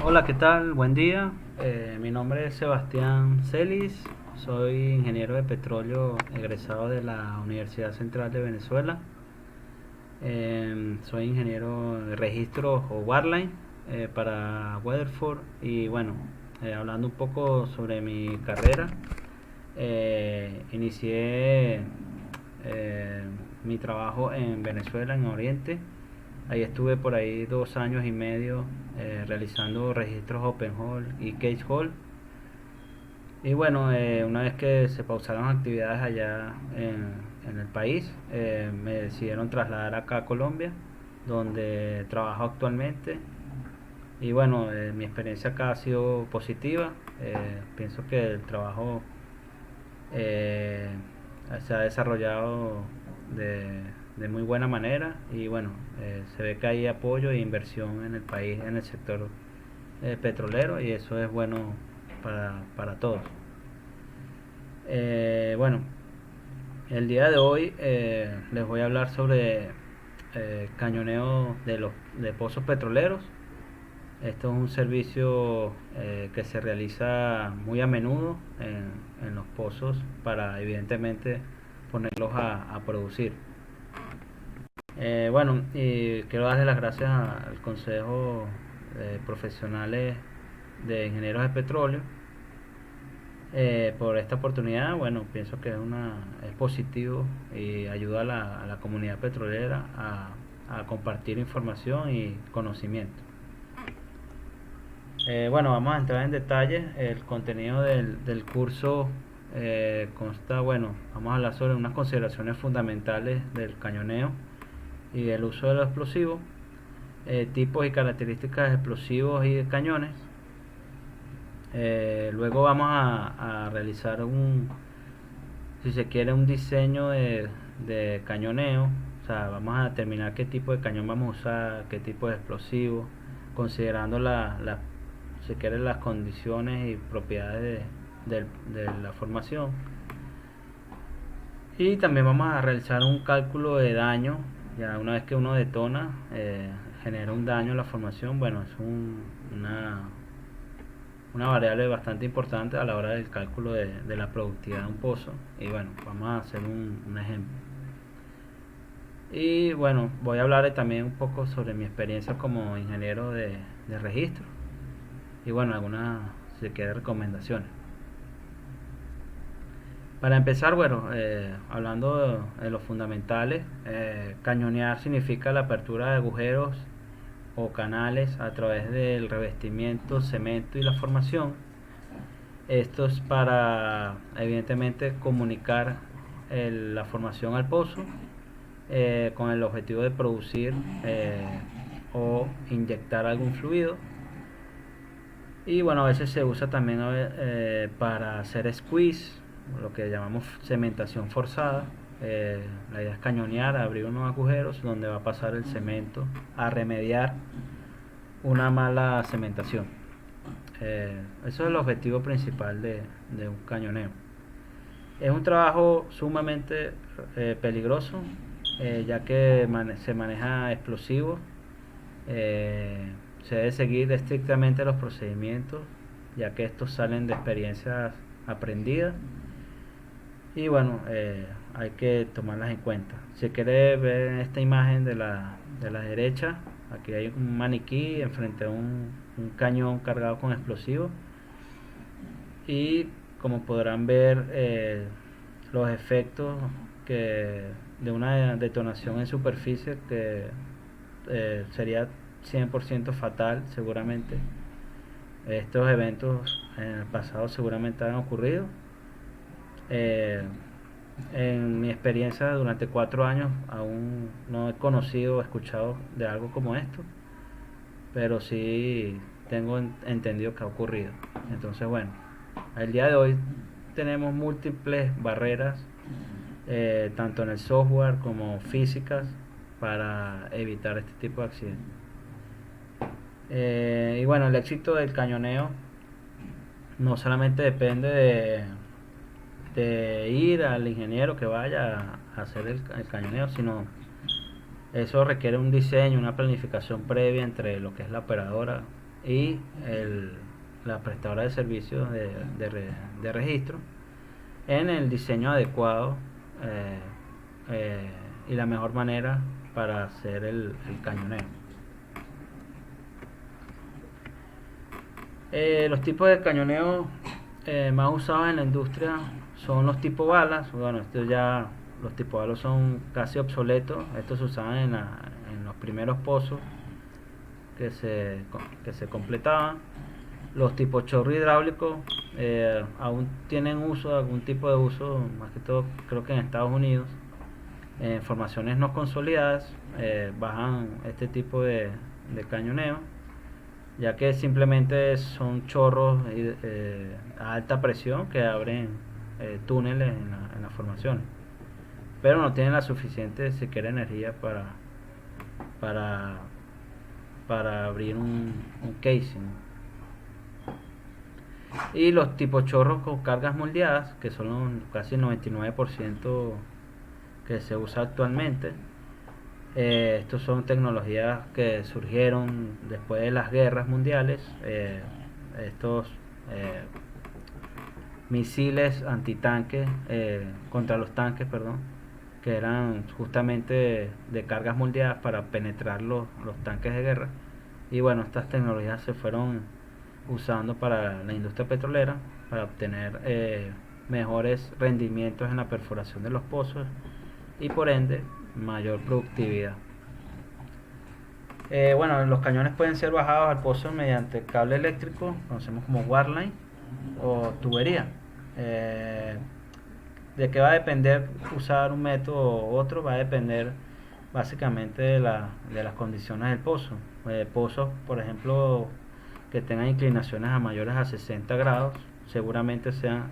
Hola, ¿qué tal? Buen día. Mi nombre es Sebastián Celis. Soy ingeniero de petróleo egresado de la Universidad Central de Venezuela. Soy ingeniero de registro o Wireline para Weatherford. Y bueno, hablando un poco sobre mi carrera, inicié eh, mi trabajo en Venezuela, en Oriente. Ahí estuve por ahí 2 años y medio realizando registros OpenHole y CacheHole. Y bueno, una vez que se pausaron actividades allá en el país, me decidieron trasladar acá a Colombia, donde trabajo actualmente. Y bueno, mi experiencia acá ha sido positiva. Pienso que el trabajo eh, se ha desarrollado de, de muy buena manera y bueno, se ve que hay apoyo e inversión en el país, en el sector petrolero, y eso es bueno para todos. Bueno, el día de hoy les voy a hablar sobre cañoneo de pozos petroleros. Esto es un servicio que se realiza muy a menudo en los pozos para evidentemente ponerlos a producir. Bueno, y quiero darle las gracias al Consejo de Profesionales de Ingenieros de Petróleo por esta oportunidad. Bueno, pienso que es positivo y ayuda a la comunidad petrolera a compartir información y conocimiento. Bueno, vamos a entrar en detalle. El contenido del curso consta, bueno, vamos a hablar sobre unas consideraciones fundamentales del cañoneo y del uso de los explosivos, tipos y características de explosivos y de cañones. Luego vamos a realizar si se quiere, un diseño de cañoneo. O sea, vamos a determinar qué tipo de cañón vamos a usar, qué tipo de explosivo, considerando si quiere, las condiciones y propiedades de la formación. Y también vamos a realizar un cálculo de daño. Ya una vez que uno detona, genera un daño en la formación. Bueno, es una variable bastante importante a la hora del cálculo de la productividad de un pozo. Y bueno, vamos a hacer un ejemplo. Y bueno, voy a hablar también un poco sobre mi experiencia como ingeniero de registro. Y bueno, algunas, si quiere, recomendaciones. Para empezar, bueno, hablando de los fundamentales, cañonear significa la apertura de agujeros o canales a través del revestimiento, cemento y la formación. Esto es para, evidentemente, comunicar la formación al pozo con el objetivo de producir o inyectar algún fluido. Y bueno, a veces se usa también para hacer squeeze, lo que llamamos cementación forzada. La idea es cañonear, abrir unos agujeros donde va a pasar el cemento a remediar una mala cementación. Eso es el objetivo principal de un cañoneo. Es un trabajo sumamente peligroso, ya que se maneja explosivos. Se debe seguir estrictamente los procedimientos, ya que estos salen de experiencias aprendidas. Y bueno, hay que tomarlas en cuenta. Si quieres ver esta imagen de la derecha, aquí hay un maniquí enfrente a un cañón cargado con explosivos. Y como podrán ver, los efectos de una detonación en superficie que sería 100% fatal seguramente. Estos eventos en el pasado seguramente han ocurrido. Eh, en mi experiencia durante 4 años aún no he conocido o escuchado de algo como esto, pero sí tengo entendido que ha ocurrido. Entonces, bueno, el día de hoy tenemos múltiples barreras, tanto en el software como físicas, para evitar este tipo de accidentes. Y bueno, el éxito del cañoneo no solamente depende de ir al ingeniero que vaya a hacer el cañoneo, sino eso requiere un diseño, una planificación previa entre lo que es la operadora y la prestadora de servicios de registro en el diseño adecuado y la mejor manera para hacer el cañoneo. Los tipos de cañoneo más usados en la industria son los tipos balas. Bueno, los tipos balas son casi obsoletos. Estos se usaban en los primeros pozos que se completaban. Los tipos chorro hidráulico aún tienen algún tipo de uso, más que todo creo que en Estados Unidos. En formaciones no consolidadas bajan este tipo de cañoneo, ya que simplemente son chorros a alta presión que abren túneles en las formaciones, pero no tienen la suficiente siquiera energía para abrir un casing. Y los tipos chorros con cargas moldeadas, que son casi el 99% que se usa actualmente. Estos son tecnologías que surgieron después de las guerras mundiales. Estos misiles antitanques contra los tanques, perdón, que eran justamente de cargas moldeadas para penetrar los tanques de guerra. Y bueno, estas tecnologías se fueron usando para la industria petrolera para obtener mejores rendimientos en la perforación de los pozos y por ende mayor productividad. Bueno, los cañones pueden ser bajados al pozo mediante cable eléctrico, conocemos como waterline, o tubería. De qué va a depender usar un método u otro, va a depender básicamente de las condiciones del pozo. Pozos, por ejemplo, que tengan inclinaciones a mayores a 60 grados, seguramente sean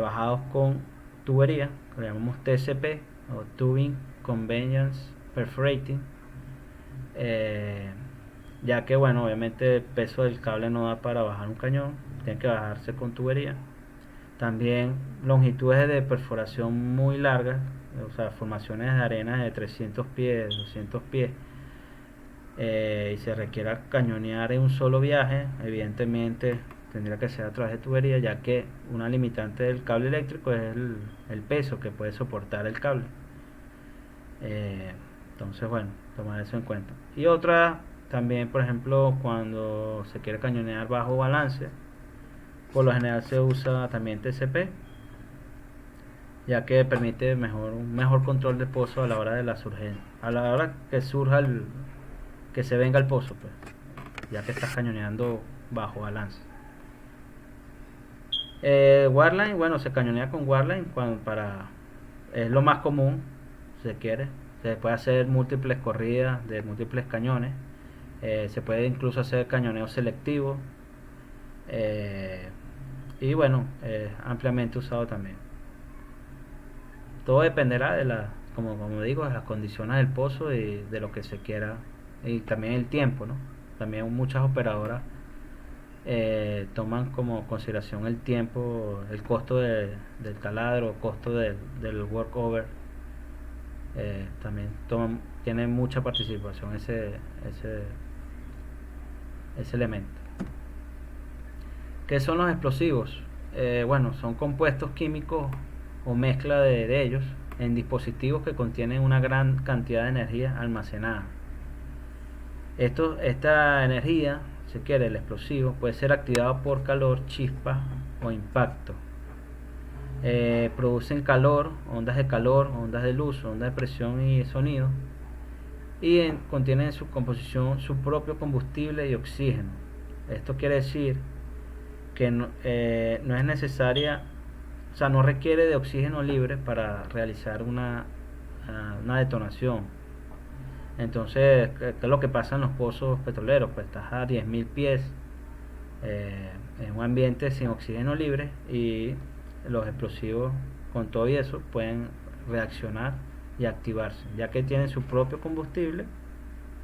bajados con tubería, que lo llamamos TCP o Tubing Convenience Perforating, ya que bueno, obviamente el peso del cable no da para bajar un cañón, tiene que bajarse con tubería. También longitudes de perforación muy largas, o sea, formaciones de arena de 300 pies, 200 pies, y se requiera cañonear en un solo viaje, evidentemente tendría que ser a través de tubería, ya que una limitante del cable eléctrico es el peso que puede soportar el cable. Entonces, bueno, tomar eso en cuenta. Y otra también, por ejemplo, cuando se quiere cañonear bajo balance, por lo general se usa también TCP, ya que permite un mejor control de pozo a la hora de la surgencia, a la hora que surja que se venga el pozo, pues, ya que estás cañoneando bajo balance. Waterline, bueno, se cañonea con waterline es lo más común, si se quiere. Se puede hacer múltiples corridas de múltiples cañones. Se puede incluso hacer cañoneo selectivo. Y bueno, ampliamente usado también. Todo dependerá como digo, de las condiciones del pozo y de lo que se quiera, y también el tiempo, ¿no? También muchas operadoras toman como consideración el tiempo, el costo del taladro, el costo del workover. También tiene mucha participación ese elemento. ¿Qué son los explosivos? Bueno, son compuestos químicos o mezcla de ellos en dispositivos que contienen una gran cantidad de energía almacenada. Esta energía, si quiere, el explosivo, puede ser activado por calor, chispa o impacto. Producen calor, ondas de luz, ondas de presión y sonido, y contienen en su composición su propio combustible y oxígeno. Esto quiere decir que no es necesaria, o sea, no requiere de oxígeno libre para realizar una detonación. Entonces, ¿qué es lo que pasa en los pozos petroleros? Pues estás a 10.000 pies en un ambiente sin oxígeno libre, y los explosivos con todo y eso pueden reaccionar y activarse, ya que tienen su propio combustible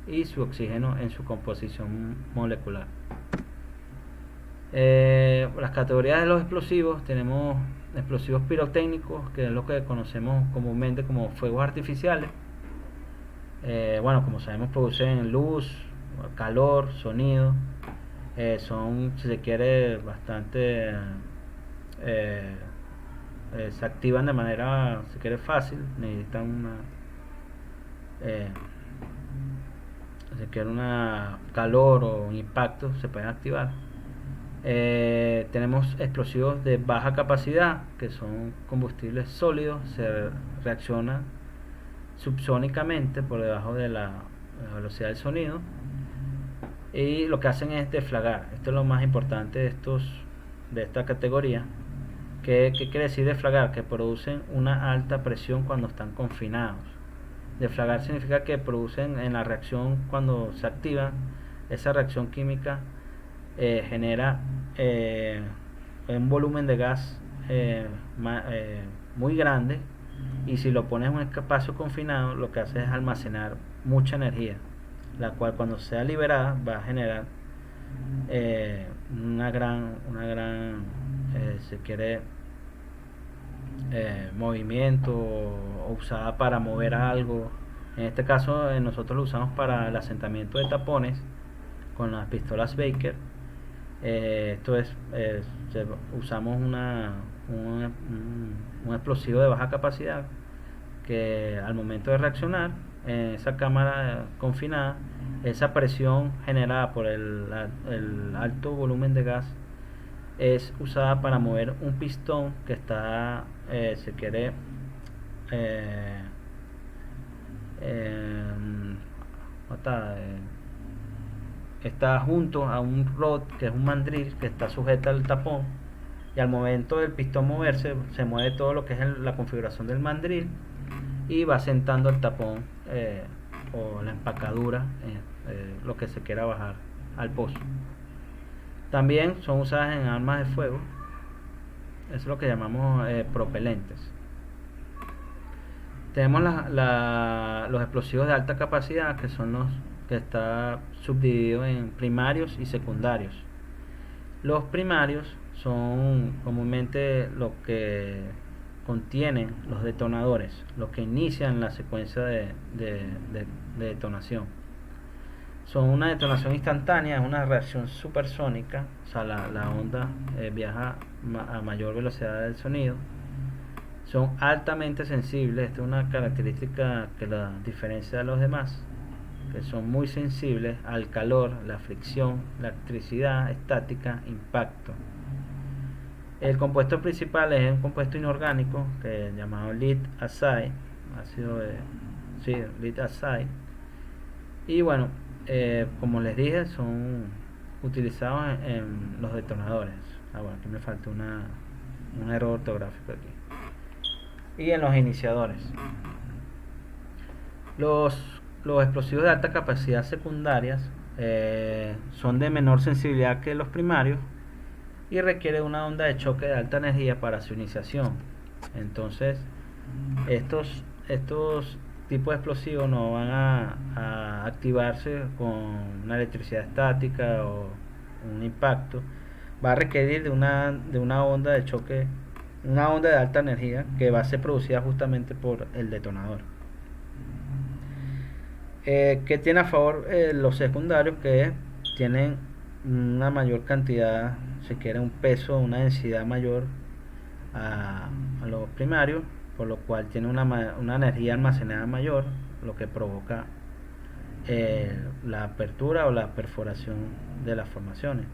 y su oxígeno en su composición molecular. Las categorías de los explosivos: tenemos explosivos pirotécnicos, que es lo que conocemos comúnmente como fuegos artificiales. Bueno, como sabemos, producen luz, calor, sonido. Son, si se quiere, bastante se activan de manera, si quiere, fácil. Necesitan una eh, si quiere una calor o un impacto, se pueden activar. Tenemos explosivos de baja capacidad, que son combustibles sólidos, se reaccionan subsónicamente por debajo de la velocidad del sonido, y lo que hacen es deflagrar. Esto es lo más importante de esta categoría. ¿Qué quiere decir deflagrar? Que producen una alta presión cuando están confinados. Deflagrar significa que producen en la reacción, cuando se activa esa reacción química, genera un volumen de gas muy grande, y si lo pones en un espacio confinado, lo que hace es almacenar mucha energía, la cual, cuando sea liberada, va a generar si quiere, movimiento, o usada para mover algo. En este caso, nosotros lo usamos para el asentamiento de tapones con las pistolas Baker. Esto es, usamos un explosivo de baja capacidad, que al momento de reaccionar en esa cámara confinada, esa presión generada por el alto volumen de gas es usada para mover un pistón que está, se quiere, eh, eh, está junto a un rod, que es un mandril que está sujeta al tapón, y al momento del pistón moverse, se mueve todo lo que es la configuración del mandril, y va sentando el tapón, o la empacadura, lo que se quiera bajar al pozo. También son usadas en armas de fuego. Eso es lo que llamamos propelentes. Tenemos los explosivos de alta capacidad, que son los que está subdividido en primarios y secundarios. Los primarios son comúnmente los que contienen los detonadores, los que inician la secuencia de detonación. Son una detonación instantánea, es una reacción supersónica, o sea, la onda viaja a mayor velocidad del sonido. Son altamente sensibles. Esta es una característica que la diferencia de los demás, que son muy sensibles al calor, la fricción, la electricidad estática, impacto. El compuesto principal es un compuesto inorgánico llamado lead acid, lead acid. Y bueno, como les dije, son utilizados en los detonadores. Bueno, aquí me falta un error ortográfico aquí. Y en los iniciadores. Los explosivos de alta capacidad secundarias son de menor sensibilidad que los primarios, y requiere una onda de choque de alta energía para su iniciación. Entonces, estos tipos de explosivos no van a activarse con una electricidad estática o un impacto. Va a requerir de una onda de choque, una onda de alta energía, que va a ser producida justamente por el detonador. ¿Qué tiene a favor los secundarios? Que tienen una mayor cantidad, si quiere, un peso, una densidad mayor a los primarios, por lo cual tiene una energía almacenada mayor, lo que provoca la apertura o la perforación de las formaciones,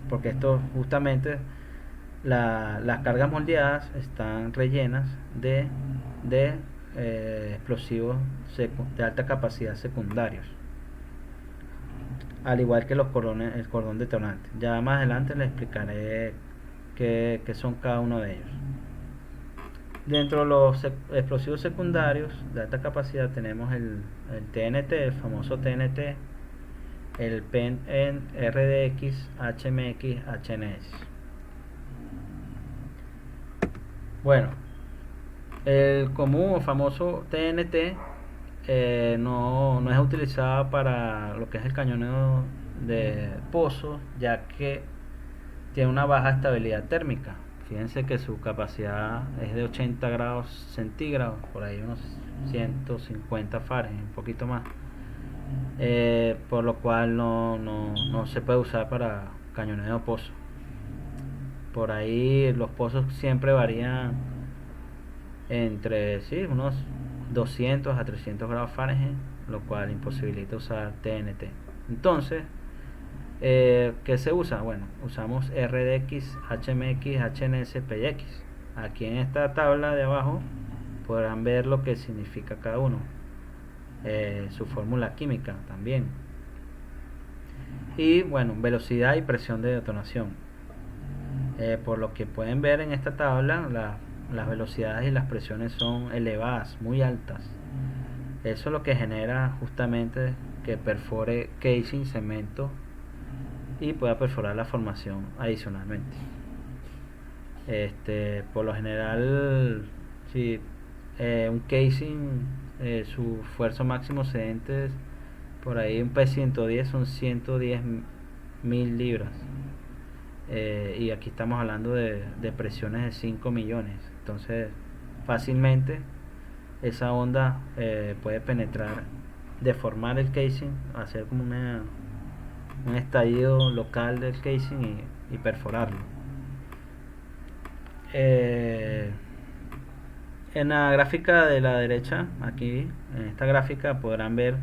porque esto justamente, las cargas moldeadas están rellenas de explosivos de alta capacidad secundarios, al igual que el cordón detonante. Ya más adelante les explicaré qué son cada uno de ellos. Dentro de los explosivos secundarios de alta capacidad tenemos el TNT, el famoso TNT, el PEN, RDX, HMX, HNS. Bueno, el común o famoso TNT no es utilizado para lo que es el cañoneo de pozos, ya que tiene una baja estabilidad térmica. Fíjense que su capacidad es de 80 grados centígrados, por ahí unos 150 Fahrenheit, un poquito más. por lo cual no se puede usar para cañoneo de pozo. Por ahí los pozos siempre varían entre unos 200 a 300 grados Fahrenheit, lo cual imposibilita usar TNT. Entonces, ¿qué se usa? Bueno, usamos RDX, HMX, HNS, PX. Aquí en esta tabla de abajo podrán ver lo que significa cada uno, su fórmula química también. Y bueno, velocidad y presión de detonación. Por lo que pueden ver en esta tabla, las velocidades y las presiones son elevadas, muy altas. Eso es lo que genera justamente que perfore casing, cemento, y pueda perforar la formación adicionalmente. Por lo general, si un casing, su esfuerzo máximo sedente es por ahí un P110, son 110.000 libras. Y aquí estamos hablando de presiones de 5 millones. Entonces, fácilmente esa onda puede penetrar, deformar el casing, hacer como un estallido local del casing y perforarlo. En la gráfica de la derecha, aquí en esta gráfica podrán ver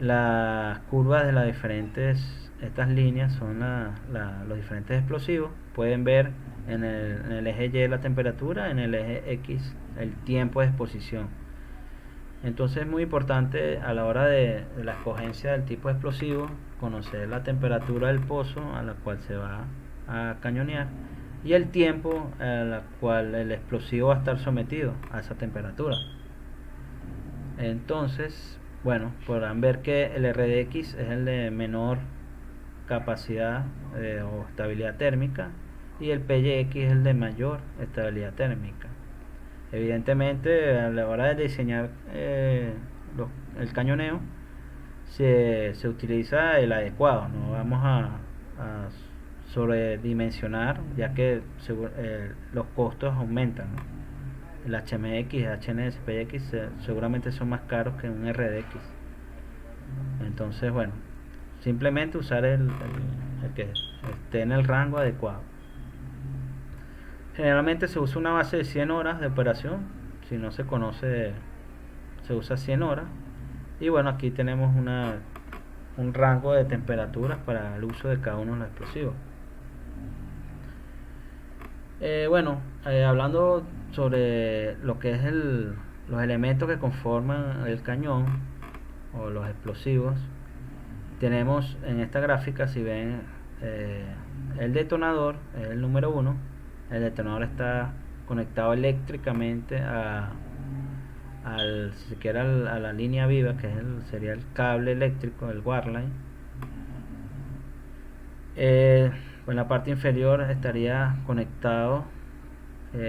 las curvas de las diferentes, estas líneas son los diferentes explosivos. Pueden ver en el eje Y la temperatura, en el eje X el tiempo de exposición. Entonces es muy importante a la hora de la escogencia del tipo de explosivo conocer la temperatura del pozo a la cual se va a cañonear y el tiempo a la cual el explosivo va a estar sometido a esa temperatura. Entonces, bueno, podrán ver que el RDX es el de menor capacidad o estabilidad térmica, y el PYX es el de mayor estabilidad térmica. Evidentemente, a la hora de diseñar el cañoneo, se utiliza el adecuado. No vamos a sobredimensionar, ya que los costos aumentan, ¿no? El HMX, HNS, PX seguramente son más caros que un RDX. Entonces, bueno, simplemente usar el que esté en el rango adecuado. Generalmente se usa una base de 100 horas de operación. Si no se conoce, se usa 100 horas. Y bueno, aquí tenemos un rango de temperaturas para el uso de cada uno de los explosivos. Hablando sobre lo que es los elementos que conforman el cañón o los explosivos, tenemos en esta gráfica, si ven, el detonador es el número 1. El detonador está conectado eléctricamente si se quiere, a la línea viva, que sería el cable eléctrico, el wireline. En la parte inferior estaría conectado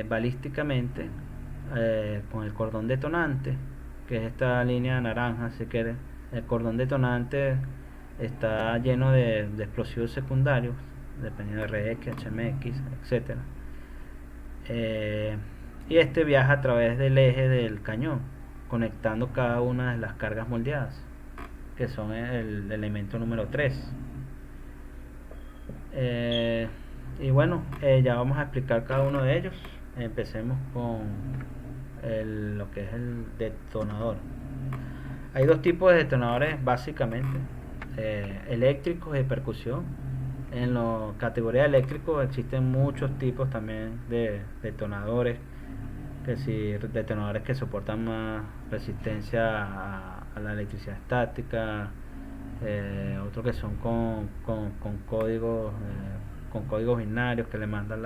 balísticamente con el cordón detonante, que es esta línea naranja. Si quiere, el cordón detonante está lleno de explosivos secundarios, dependiendo de RX, HMX, etcétera. Y viaja a través del eje del cañón, conectando cada una de las cargas moldeadas, que son el elemento número 3. Y bueno, ya vamos a explicar cada uno de ellos. Empecemos con lo que es el detonador. Hay dos tipos de detonadores básicamente, eléctricos y de percusión. En la categoría de eléctricos existen muchos tipos también de detonadores, detonadores que soportan más resistencia a la electricidad estática, otros que son con códigos, con códigos binarios que le mandan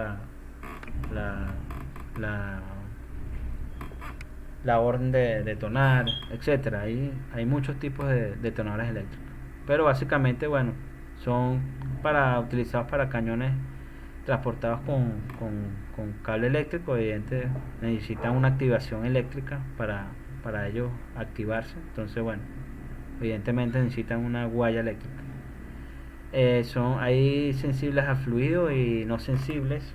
la orden de detonar, etcétera. Hay muchos tipos de detonadores eléctricos, pero básicamente, bueno, son utilizados para cañones transportados con cable eléctrico. Evidentemente necesitan una activación eléctrica para ellos activarse. Entonces, bueno, evidentemente necesitan una guaya eléctrica. Hay sensibles a fluido y no sensibles.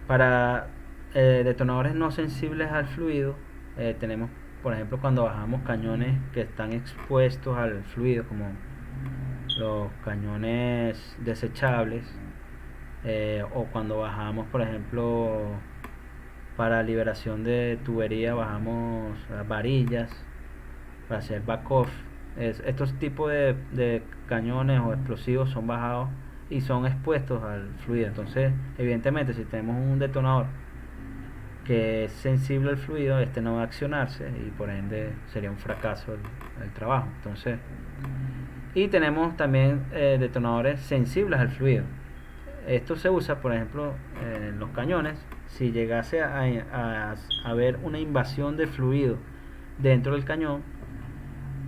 Para detonadores no sensibles al fluido, tenemos por ejemplo, cuando bajamos cañones que están expuestos al fluido, como los cañones desechables, o cuando bajamos, por ejemplo, para liberación de tubería, bajamos varillas para hacer back-off. Estos tipos de cañones o explosivos son bajados y son expuestos al fluido. Entonces, evidentemente, si tenemos un detonador que es sensible al fluido, este no va a accionarse y por ende sería un fracaso el trabajo. Entonces, y tenemos también detonadores sensibles al fluido. Esto se usa, por ejemplo, en los cañones. Si llegase a haber una invasión de fluido dentro del cañón,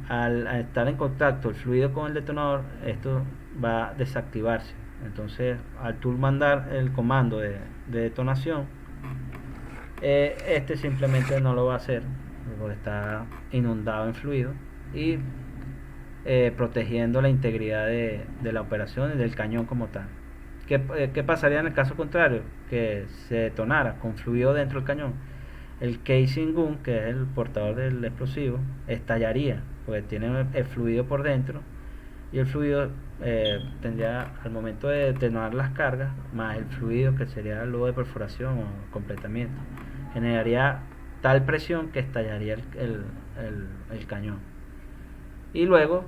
al estar en contacto el fluido con el detonador, esto va a desactivarse. Entonces, al tú mandar el comando de detonación, este simplemente no lo va a hacer porque está inundado en fluido y protegiendo la integridad de la operación y del cañón como tal. ¿Qué pasaría en el caso contrario? Que se detonara con fluido dentro del cañón. El casing gun, que es el portador del explosivo, estallaría porque tiene el fluido por dentro y el fluido tendría, al momento de detonar las cargas, más el fluido que sería luego de perforación o completamiento, generaría tal presión que estallaría el cañón. Y luego,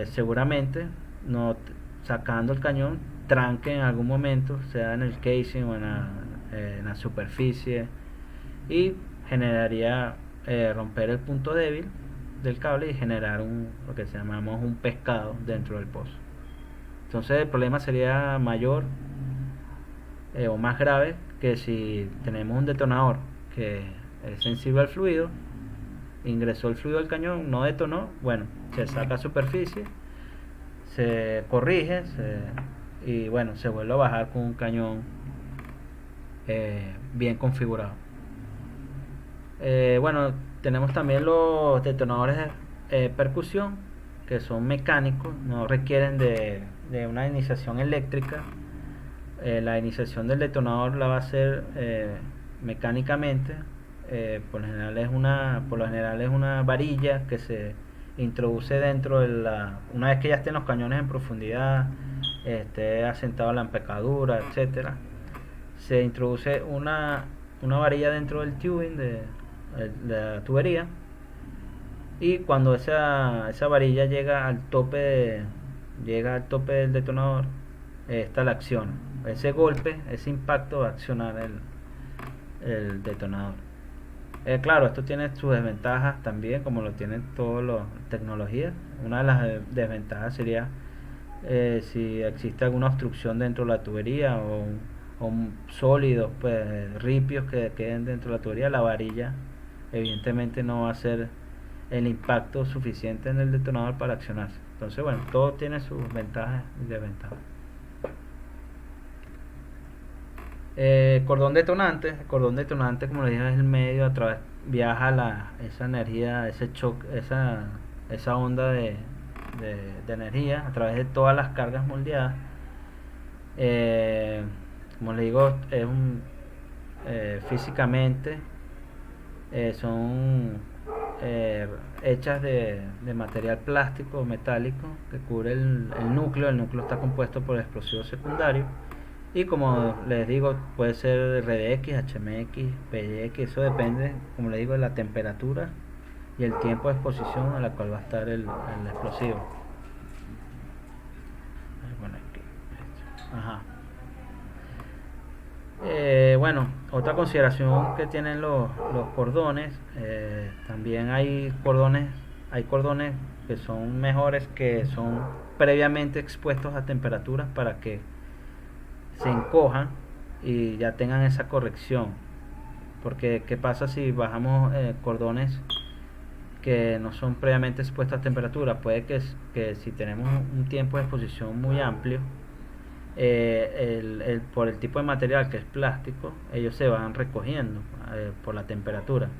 seguramente, no sacando el cañón, tranque en algún momento, sea en el casing o en la superficie, y generaría romper el punto débil del cable y generar lo que llamamos un pescado dentro del pozo. Entonces el problema sería mayor o más grave que si tenemos un detonador que es sensible al fluido, ingresó el fluido al cañón, no detonó, bueno, se saca a superficie, se corrige y bueno, se vuelve a bajar con un cañón bien configurado. Bueno, tenemos también los detonadores de percusión, que son mecánicos, no requieren de una iniciación eléctrica. La iniciación del detonador la va a hacer mecánicamente. Por lo general es una varilla que se introduce dentro de una vez que ya estén los cañones en profundidad, esté asentado la empacadura, etcétera, se introduce una varilla dentro del tubing de la tubería, y cuando esa varilla llega al tope del detonador, esta la acciona. Ese golpe, ese impacto va a accionar el detonador. Claro, esto tiene sus desventajas también, como lo tienen todas las tecnologías. Una de las desventajas sería si existe alguna obstrucción dentro de la tubería o sólidos, pues ripios que queden dentro de la tubería, la varilla evidentemente no va a ser el impacto suficiente en el detonador para accionarse. Entonces, bueno, todo tiene sus ventajas y desventajas. Cordón detonante. El cordón detonante, como les dije, es el medio a través viaja esa energía, ese choque, esa onda de energía a través de todas las cargas moldeadas. Como les digo, físicamente son hechas de material plástico o metálico que cubre el núcleo. El núcleo está compuesto por explosivos secundarios y, como les digo, puede ser RDX, HMX, PX. Eso depende, como les digo, de la temperatura y el tiempo de exposición a la cual va a estar el explosivo. Ajá. Bueno, otra consideración que tienen los cordones, también hay cordones que son mejores, que son previamente expuestos a temperaturas para que se encojan y ya tengan esa corrección. Porque ¿qué pasa si bajamos cordones que no son previamente expuestos a temperatura? Puede que si tenemos un tiempo de exposición muy amplio, por el tipo de material que es plástico, ellos se van recogiendo por la temperatura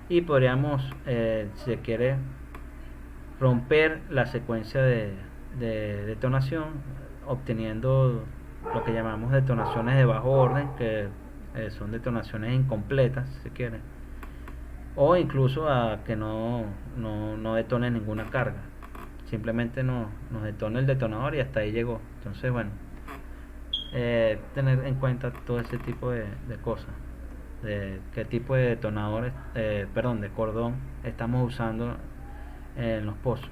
y podríamos, si se quiere, romper la secuencia de detonación, obteniendo lo que llamamos detonaciones de bajo orden, que son detonaciones incompletas, si se quiere, o incluso a que no detone ninguna carga, simplemente nos detona el detonador y hasta ahí llegó. Entonces, bueno, tener en cuenta todo ese tipo de cosas, de qué tipo de detonadores, de cordón estamos usando en los pozos.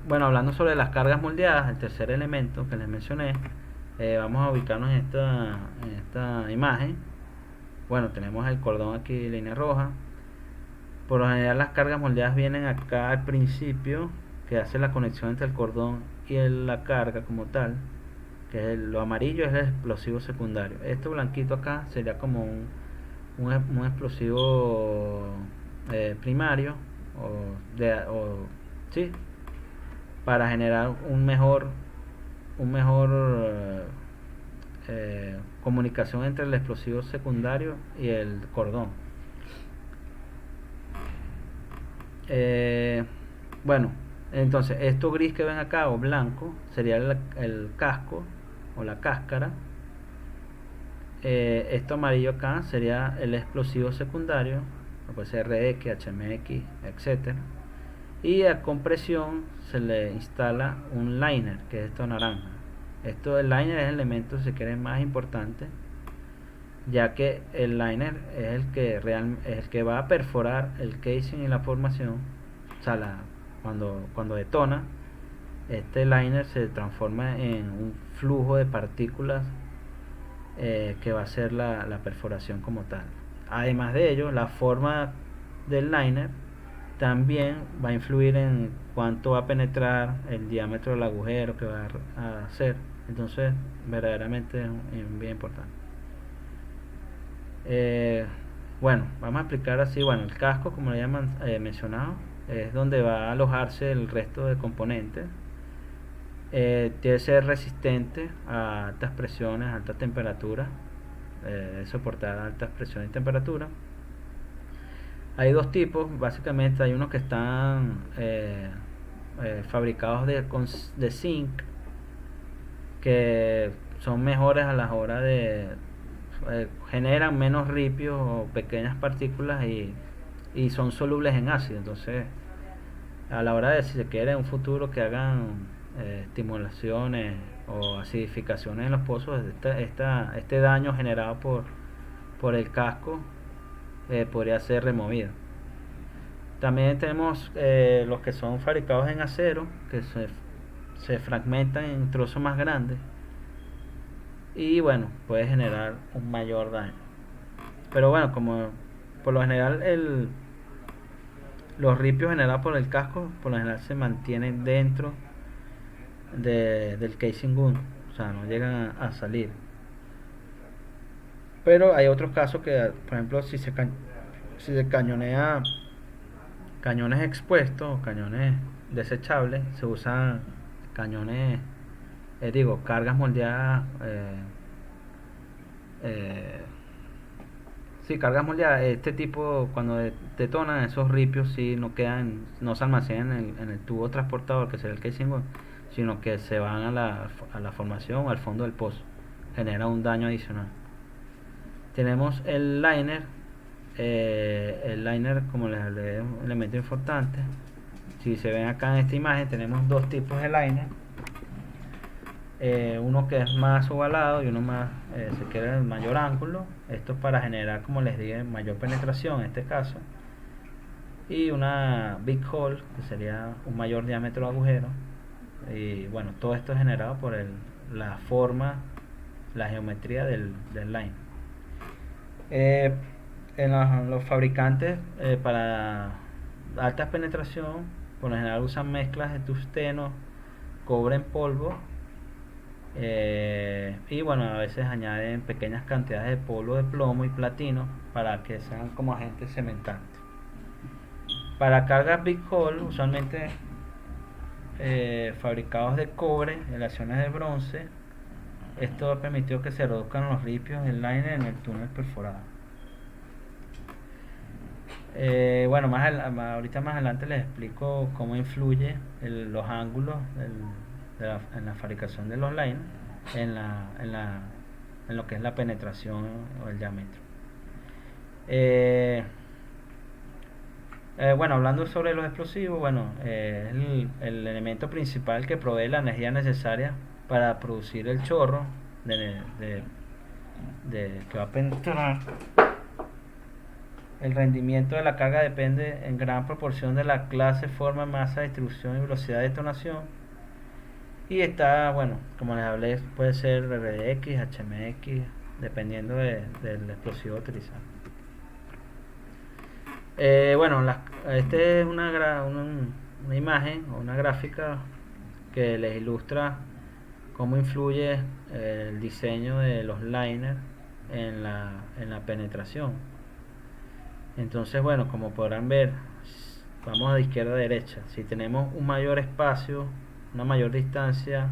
Bueno, hablando sobre las cargas moldeadas, el tercer elemento que les mencioné, vamos a ubicarnos en esta imagen. Bueno, tenemos el cordón aquí, línea roja. Por lo general las cargas moldeadas vienen acá al principio, que hace la conexión entre el cordón y la carga como tal, que lo amarillo es el explosivo secundario. Esto blanquito acá sería como un explosivo primario, o sí, para generar un mejor comunicación entre el explosivo secundario y el cordón. Eh, bueno, entonces esto gris que ven acá o blanco sería el casco o la cáscara. Esto amarillo acá sería el explosivo secundario, puede ser RX, HMX, etcétera. Y a compresión se le instala un liner, que es esto naranja. El liner es el elemento, si quieren, más importante, ya que el liner es el que va a perforar el casing y la formación. O sea, cuando detona, este liner se transforma en un flujo de partículas que va a ser la perforación como tal. Además de ello, la forma del liner también va a influir en cuánto va a penetrar, el diámetro del agujero que va a hacer. Entonces, verdaderamente es bien importante. Bueno, vamos a explicar así. Bueno, el casco, como le llaman mencionado, es donde va a alojarse el resto de componentes. Tiene que ser resistente a altas presiones, altas temperaturas, soportar altas presiones y temperaturas. Hay dos tipos, básicamente hay unos que están fabricados de zinc, que son mejores a la hora de generan menos ripios o pequeñas partículas y son solubles en ácido. Entonces, a la hora de, si se quiere en un futuro que hagan estimulaciones o acidificaciones en los pozos, este daño generado por el casco podría ser removido. También tenemos los que son fabricados en acero, que se fragmentan en trozos más grandes y bueno, puede generar un mayor daño. Pero bueno, como por lo general los ripios generados por el casco por lo general se mantienen dentro del casing gun, o sea, no llegan a salir. Pero hay otros casos que, por ejemplo, si se cañonea cañones expuestos o cañones desechables, se usan cañones, cargas moldeadas, eh, sí, cargas moldeadas. Este tipo, cuando detonan, esos ripios sí no se almacenan en el tubo transportador, que sería el casing gun, sino que se van a la formación o al fondo del pozo, genera un daño adicional. Tenemos el liner, como les hablé, es un elemento importante. Si se ven acá en esta imagen, tenemos dos tipos de liner. Uno que es más ovalado y uno más, se quiere el mayor ángulo. Esto es para generar, como les dije, mayor penetración en este caso. Y una big hole, que sería un mayor diámetro de agujero. Y bueno, todo esto es generado por la forma, la geometría del liner. En los fabricantes para alta penetración por lo general usan mezclas de tungsteno, cobre en polvo y bueno, a veces añaden pequeñas cantidades de polvo de plomo y platino para que sean como agentes cementantes. Para cargas Big Hole, usualmente fabricados de cobre, aleaciones de bronce, esto ha permitido que se reduzcan los ripios del liner en el túnel perforado. Bueno, ahorita más adelante les explico cómo influye los ángulos en la fabricación de los lines en lo que es la penetración o el diámetro. Eh, bueno, hablando sobre los explosivos, bueno, es el elemento principal que provee la energía necesaria para producir el chorro de, que va a penetrar. El rendimiento de la carga depende en gran proporción de la clase, forma, masa, distribución y velocidad de detonación. Y está, bueno, como les hablé, puede ser RDX, HMX, dependiendo del explosivo utilizado. Bueno, este es una imagen o una gráfica que les ilustra cómo influye el diseño de los liners en la penetración. Entonces, bueno, como podrán ver, vamos de izquierda a derecha. Si tenemos un mayor espacio, una mayor distancia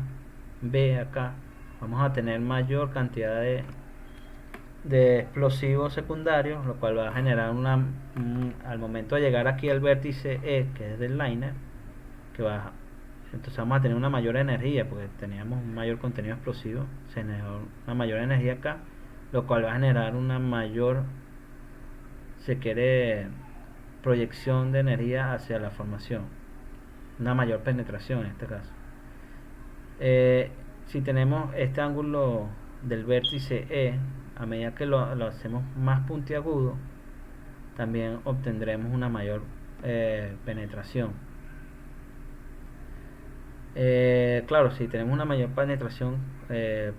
B acá, vamos a tener mayor cantidad de explosivos secundarios, lo cual va a generar al momento de llegar aquí al vértice E, que es del liner, que va, entonces vamos a tener una mayor energía, porque teníamos un mayor contenido explosivo, se generó una mayor energía acá, lo cual va a generar una mayor, se quiere, proyección de energía hacia la formación, una mayor penetración en este caso. Si tenemos este ángulo del vértice E, a medida que lo hacemos más puntiagudo, también obtendremos una mayor penetración. Claro, si tenemos una mayor penetración,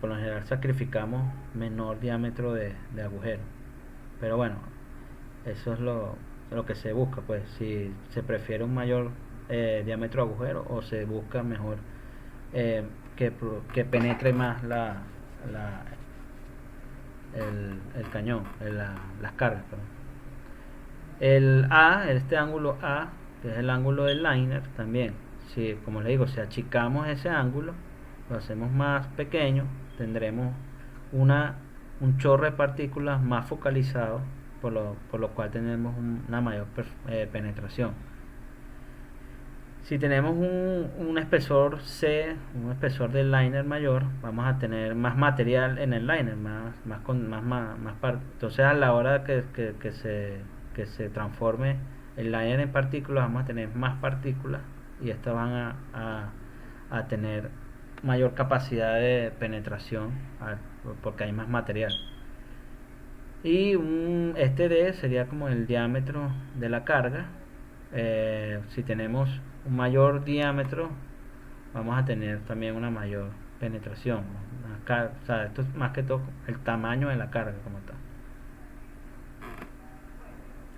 por lo general sacrificamos menor diámetro de agujero, pero bueno, eso es lo que se busca, pues si se prefiere un mayor diámetro de agujero o se busca mejor eh, que penetre más el cañón, las cargas, perdón. Este ángulo A, que es el ángulo del liner, también, si, como les digo, si achicamos ese ángulo, lo hacemos más pequeño, tendremos un chorro de partículas más focalizado, por lo cual tenemos una mayor penetración. Si tenemos un espesor C, un espesor del liner mayor, vamos a tener más material en el liner, entonces a la hora que se transforme el liner en partículas, vamos a tener más partículas y estas van a tener mayor capacidad de penetración porque hay más material. Y este D sería como el diámetro de la carga. Si tenemos un mayor diámetro, vamos a tener también una mayor penetración. O sea, esto es más que todo el tamaño de la carga como tal.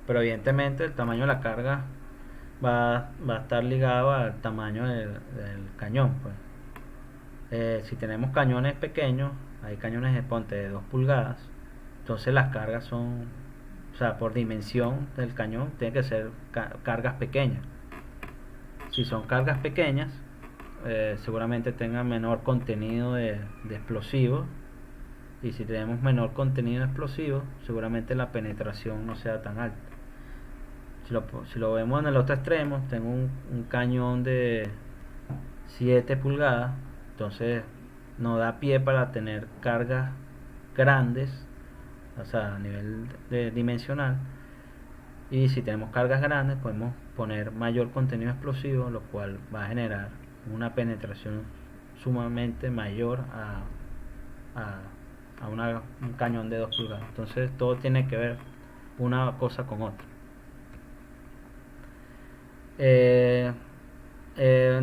Pero evidentemente el tamaño de la carga va a estar ligado al tamaño del cañón, pues. Si tenemos cañones pequeños, hay cañones de ponte de 2 pulgadas, entonces las cargas son, o sea, por dimensión del cañón, tienen que ser cargas pequeñas. Si son cargas pequeñas, seguramente tengan menor contenido de explosivos, y si tenemos menor contenido de explosivos, seguramente la penetración no sea tan alta. Si lo vemos en el otro extremo, tengo un cañón de 7 pulgadas, entonces no da pie para tener cargas grandes, o sea, a nivel dimensional. Y si tenemos cargas grandes, podemos poner mayor contenido explosivo, lo cual va a generar una penetración sumamente mayor a un cañón de 2 pulgadas. Entonces todo tiene que ver una cosa con otra. En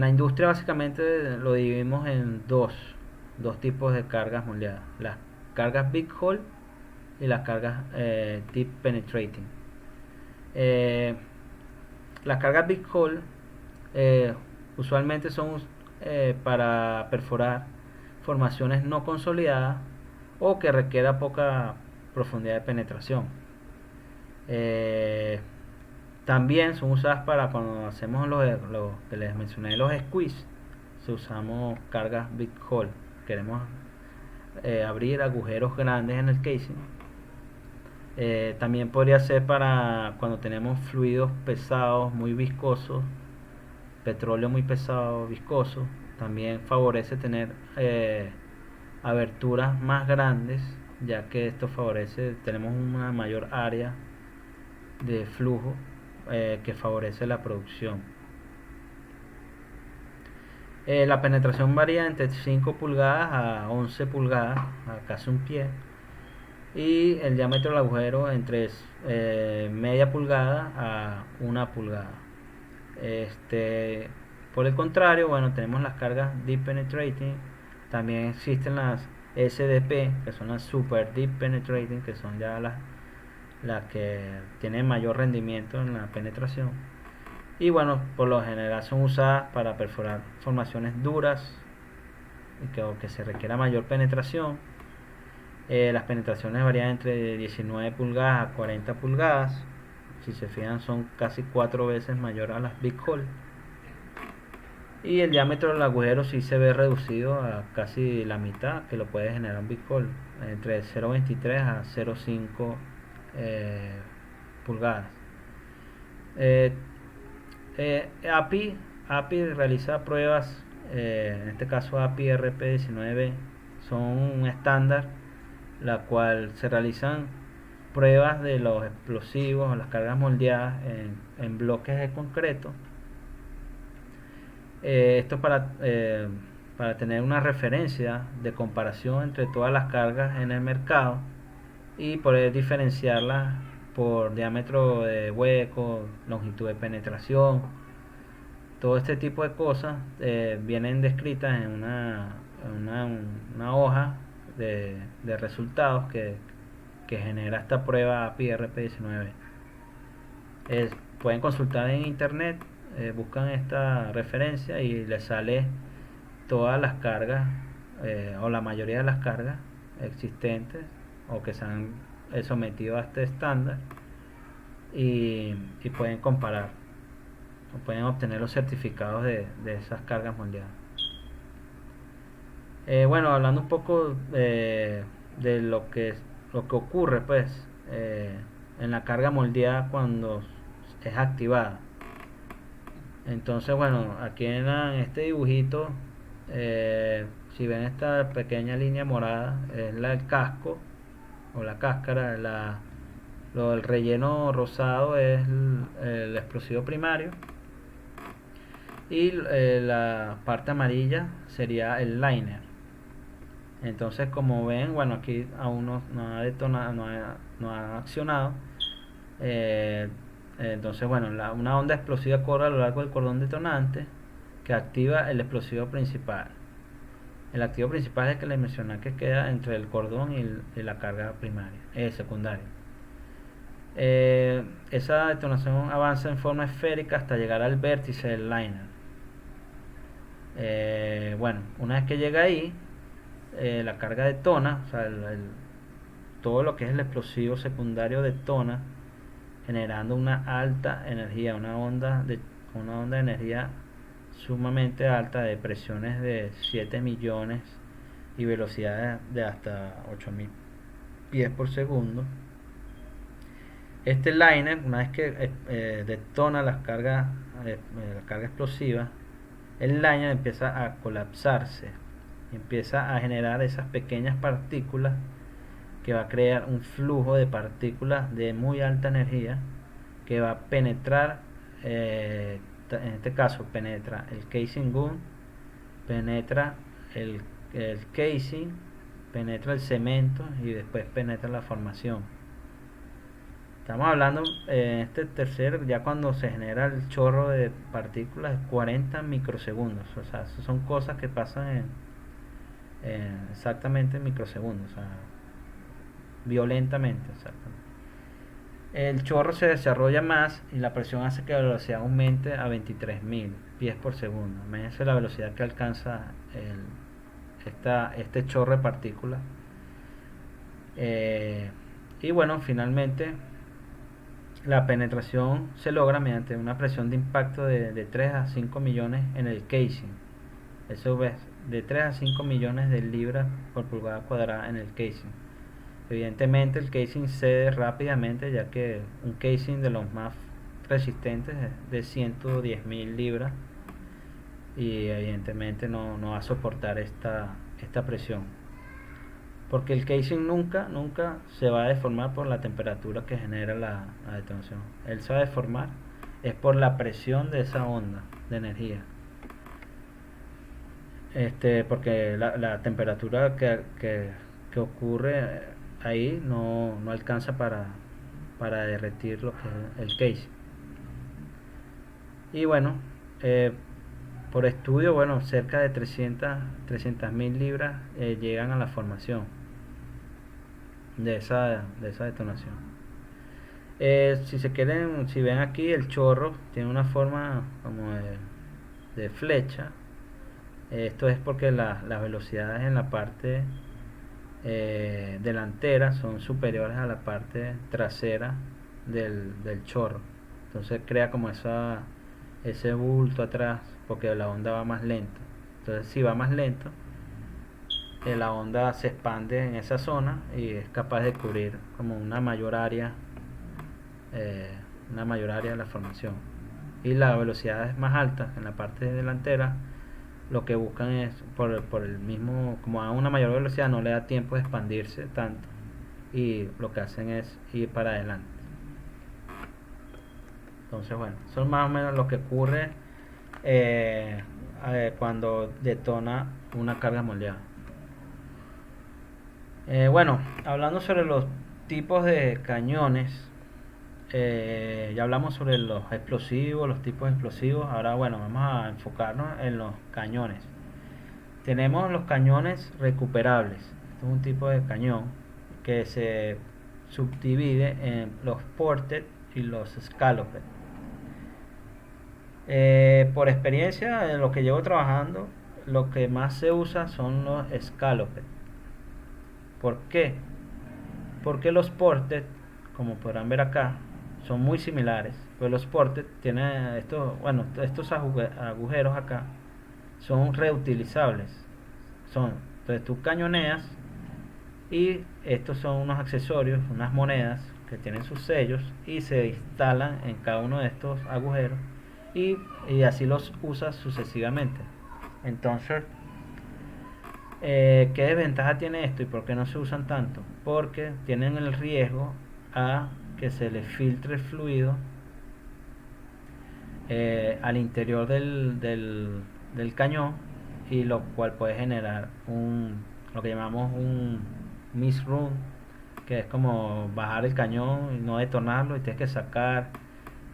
la industria básicamente lo dividimos en dos tipos de cargas moldeadas: las cargas big hole y las cargas deep penetrating. Las cargas big hole usualmente son para perforar formaciones no consolidadas o que requiera poca profundidad de penetración. También son usadas para cuando hacemos lo que les mencioné, los squeeze. Se usamos cargas big hole, queremos abrir agujeros grandes en el casing. También podría ser para cuando tenemos fluidos pesados, muy viscosos, petróleo muy pesado, viscoso. También favorece tener aberturas más grandes, ya que esto favorece, tenemos una mayor área de flujo que favorece la producción. La penetración varía entre 5 pulgadas a 11 pulgadas, a casi un pie, y el diámetro del agujero entre media pulgada a 1 pulgada. Por el contrario, bueno, tenemos las cargas Deep Penetrating. También existen las SDP, que son las Super Deep Penetrating, que son ya las que tienen mayor rendimiento en la penetración. Y bueno, por lo general son usadas para perforar formaciones duras o que se requiera mayor penetración. Las penetraciones varían entre 19 pulgadas a 40 pulgadas. Si se fijan, son casi 4 veces mayor a las Big Hole. Y el diámetro del agujero sí se ve reducido a casi la mitad, que lo puede generar un Big Hole, entre 0,23 a 0,5 pulgadas. API realiza pruebas, en este caso API RP19 son un estándar, la cual se realizan pruebas de los explosivos o las cargas moldeadas en bloques de concreto. Esto para tener una referencia de comparación entre todas las cargas en el mercado y poder diferenciarlas por diámetro de hueco, longitud de penetración. Todo este tipo de cosas vienen descritas en una hoja de resultados que genera esta prueba API RP19. Pueden consultar en internet, buscan esta referencia y les sale todas las cargas o la mayoría de las cargas existentes o que se han sometido a este estándar, y pueden comparar o pueden obtener los certificados de esas cargas moldeadas. Bueno, hablando un poco de lo que ocurre pues en la carga moldeada cuando es activada. Entonces, bueno, aquí en este dibujito, si ven esta pequeña línea morada, es el casco o la cáscara. El relleno rosado es el explosivo primario, y la parte amarilla sería el liner. Entonces, como ven, bueno, aquí aún no ha detonado, no ha accionado. Entonces, bueno, una onda explosiva corre a lo largo del cordón detonante que activa el explosivo principal. El activo principal es el que les mencioné, que queda entre el cordón y la carga primaria, secundaria. Esa detonación avanza en forma esférica hasta llegar al vértice del liner. Bueno, una vez que llega ahí, la carga detona, o sea, todo lo que es el explosivo secundario detona, generando una alta energía, una onda de energía sumamente alta, de presiones de 7 millones y velocidades de hasta 8000 pies por segundo. Este liner, una vez que detona la carga explosiva, el liner empieza a colapsarse, empieza a generar esas pequeñas partículas que va a crear un flujo de partículas de muy alta energía que va a penetrar, en este caso penetra el casing gun, penetra el casing, penetra el cemento y después penetra la formación. Estamos hablando en este tercer, ya cuando se genera el chorro de partículas, 40 microsegundos. O sea, son cosas que pasan exactamente en microsegundos, o sea, violentamente, exactamente. El chorro se desarrolla más y la presión hace que la velocidad aumente a 23.000 pies por segundo. Imagínense la velocidad que alcanza este chorro de partículas. Y bueno, finalmente la penetración se logra mediante una presión de impacto de 3 a 5 millones en el casing. Eso es, de 3 a 5 millones de libras por pulgada cuadrada en el casing. Evidentemente el casing cede rápidamente, ya que un casing de los más resistentes es de 110.000 libras y evidentemente no va a soportar esta presión. porque el casing nunca se va a deformar por la temperatura que genera la detonación. Él se va a deformar es por la presión de esa onda de energía. Porque la temperatura que ocurre ahí no alcanza para derretir lo que es el casing. Y bueno, eh, por estudio, bueno, cerca de 300.000 libras llegan a la formación de esa detonación. Si ven aquí, el chorro tiene una forma como de flecha. Esto es porque las velocidades en la parte delantera son superiores a la parte trasera del chorro. Entonces crea como ese bulto atrás, porque la onda va más lento. Entonces si va más lento, la onda se expande en esa zona y es capaz de cubrir como eh, una mayor área de la formación. Y la velocidad es más alta en la parte delantera. Lo que buscan es por el mismo, como a una mayor velocidad no le da tiempo de expandirse tanto, y lo que hacen es ir para adelante. Entonces bueno, eso es más o menos lo que ocurre cuando detona una carga moldeada. Bueno, hablando sobre los tipos de cañones, ya hablamos sobre los explosivos, los tipos de explosivos. Ahora bueno, vamos a enfocarnos en los cañones. Tenemos los cañones recuperables. Este es un tipo de cañón que se subdivide en los ported y los scalloped. Por experiencia, en lo que llevo trabajando, lo que más se usa son los scalloped. ¿Por qué? Porque los ported, como podrán ver acá, son muy similares. Pero los ported tienen estos agujeros acá son reutilizables. Entonces tú cañoneas y estos son unos accesorios, unas monedas que tienen sus sellos y se instalan en cada uno de estos agujeros y así los usas sucesivamente. Entonces, ¿qué desventaja tiene esto y por qué no se usan tanto? Porque tienen el riesgo a que se les filtre el fluido al interior del cañón, y lo cual puede generar lo que llamamos un misrun, que es como bajar el cañón y no detonarlo y tienes que sacar,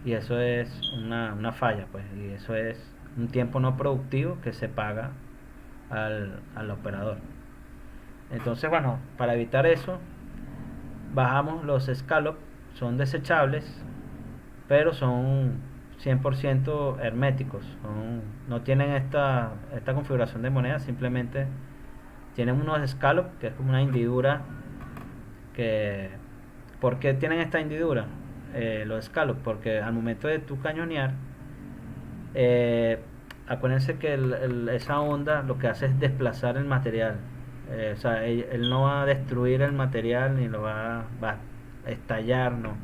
y eso es una falla, pues, y eso es un tiempo no productivo que se paga al operador. Entonces bueno, para evitar eso, bajamos los scallops. Son desechables, pero son 100% herméticos. No tienen esta configuración de moneda, simplemente tienen unos scallops, que es como una hendidura. ¿Por qué tienen esta hendidura? Los scallops, porque al momento de tu cañonear, acuérdense que esa onda lo que hace es desplazar el material. O sea, él no va a destruir el material ni lo va a estallar, no.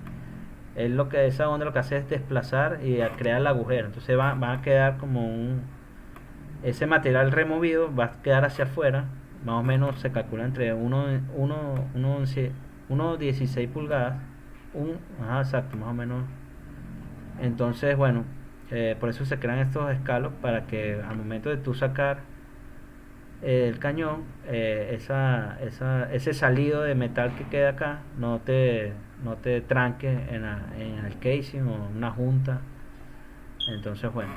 Esa onda lo que hace es desplazar y crear el agujero. Entonces va a quedar como ese material removido va a quedar hacia afuera. Más o menos se calcula entre 1,16 pulgadas. Exacto, más o menos. Entonces, bueno, por eso se crean estos escalos, para que al momento de tú sacar el cañón, ese salido de metal que queda acá no te tranque en el casing o en una junta. Entonces bueno,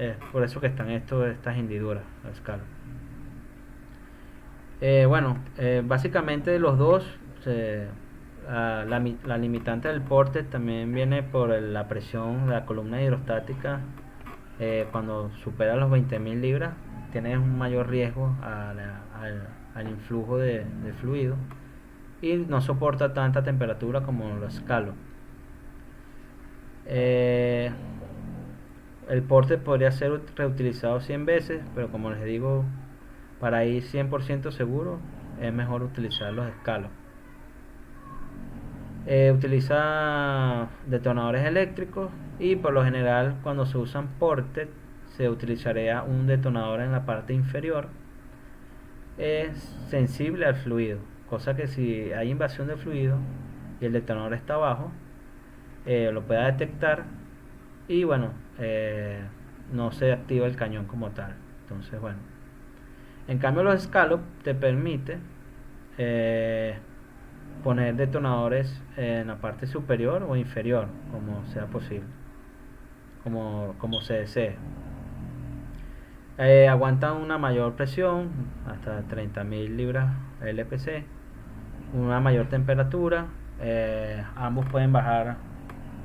es por eso que están estas hendiduras, la escala. Básicamente los dos, la limitante del porte también viene por la presión de la columna hidrostática. Cuando supera los 20.000 libras, tienes un mayor riesgo al influjo de fluido y no soporta tanta temperatura como los escalos. El porte podría ser reutilizado 100 veces, pero como les digo, para ir 100% seguro es mejor utilizar los escalos. Utiliza detonadores eléctricos, y por lo general cuando se usan ported se utilizaría un detonador en la parte inferior es sensible al fluido, cosa que si hay invasión de fluido y el detonador está bajo, lo pueda detectar y bueno, no se activa el cañón como tal. Entonces bueno, en cambio los scallops te permite eh, poner detonadores en la parte superior o inferior, como sea posible, como se desee. Aguantan una mayor presión, hasta 30.000 libras LPC, una mayor temperatura. Ambos pueden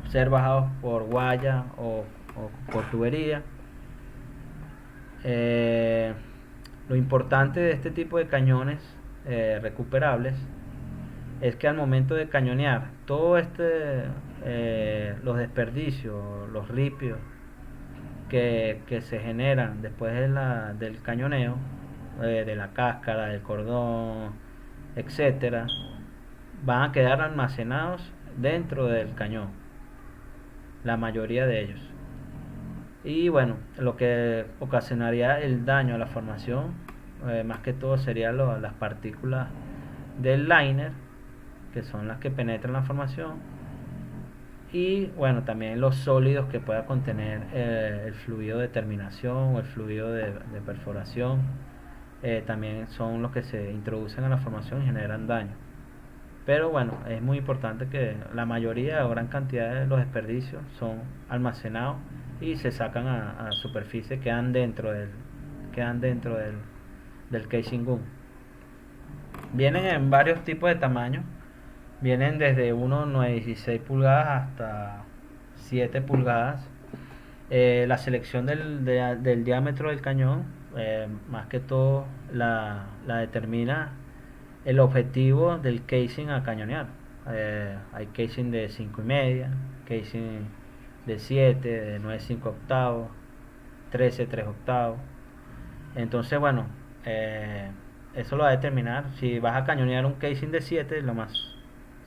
ser bajados por guaya o por tubería. Eh, lo importante de este tipo de cañones recuperables es que al momento de cañonear, todo los desperdicios, los ripios que se generan después del cañoneo, de la cáscara, del cordón, etcétera, van a quedar almacenados dentro del cañón, la mayoría de ellos. Y bueno, lo que ocasionaría el daño a la formación, más que todo sería las partículas del liner, que son las que penetran la formación, y bueno, también los sólidos que pueda contener el fluido de terminación o el fluido de perforación, también son los que se introducen a la formación y generan daño. Pero bueno, es muy importante que la mayoría o gran cantidad de los desperdicios son almacenados y se sacan a superficie, quedan dentro del casing gun. Vienen en varios tipos de tamaños. Vienen desde 1,16 pulgadas hasta 7 pulgadas. La selección del diámetro del cañón, más que todo, la determina el objetivo del casing a cañonear. Hay casing de 5,5, casing de 7, de 9,5 octavos, 13, 3 octavos. Entonces, bueno, eso lo va a determinar. Si vas a cañonear un casing de 7, lo más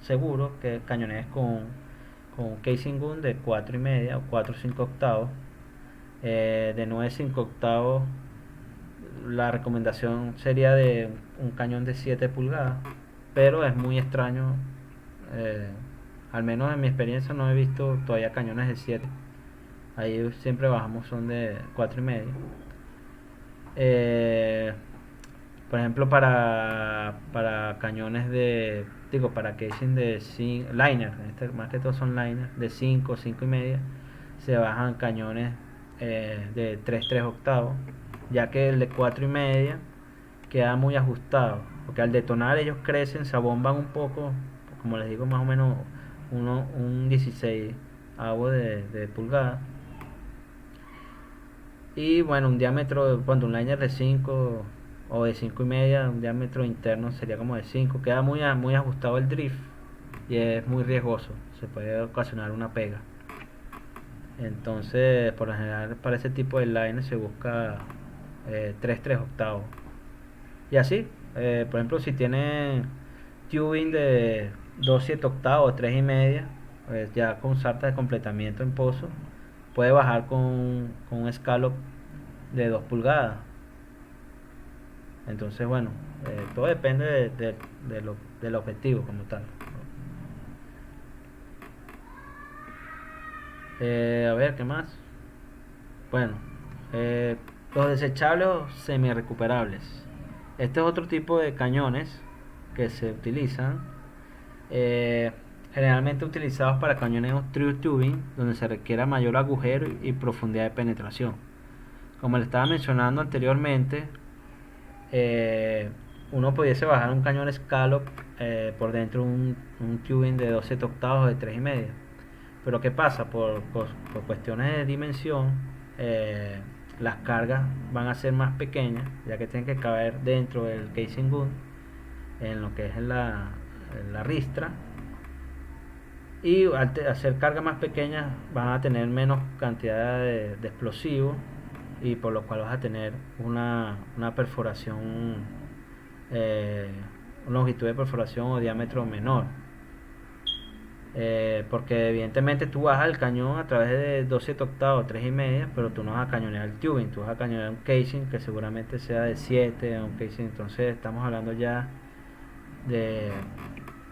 seguro que cañonees con un casing gun de 4,5 o 4,5 octavos. De 9,5 octavos, la recomendación sería de un cañón de 7 pulgadas, pero es muy extraño. eh, Al menos en mi experiencia no he visto todavía cañones de 7. Ahí siempre bajamos, son de 4,5. Eh, por ejemplo, para cañones para casing de liner, más que todo son liner, de 5, 5,5, se bajan cañones de 3 octavos, ya que el de 4,5 queda muy ajustado, porque al detonar ellos crecen, se abomban un poco, como les digo, más o menos un 16 de pulgada. Y bueno, un diámetro, cuando un liner de 5 o de 5,5, un diámetro interno sería como de 5. Queda muy ajustado el drift y es muy riesgoso. Se puede ocasionar una pega. Entonces, por lo general, para ese tipo de liner se busca 3 octavos. Y así, por ejemplo, si tiene tubing de 2,7 octavos, 3,5, pues ya con sarta de completamiento en pozo, puede bajar con un scallop de 2 pulgadas. Entonces, bueno, todo depende del objetivo como tal. A ver, ¿qué más? Bueno, los desechables o semi-recuperables. Este es otro tipo de cañones que se utilizan, eh, generalmente utilizados para cañones true tubing, donde se requiera mayor agujero y profundidad de penetración. Como le estaba mencionando anteriormente, eh, uno pudiese bajar un cañón scallop por dentro un tubing de 12 octavos de 3,5. Pero ¿qué pasa? Por cuestiones de dimensión, las cargas van a ser más pequeñas, ya que tienen que caber dentro del casing gun, en lo que es la ristra. Y al hacer cargas más pequeñas van a tener menos cantidad de explosivos, y por lo cual vas a tener una perforación, una longitud de perforación o diámetro menor. Porque evidentemente tú bajas el cañón a través de 2,7 octavos, 3,5, pero tú no vas a cañonear el tubing, tú vas a cañonear un casing que seguramente sea de 7, un casing. Entonces estamos hablando ya de,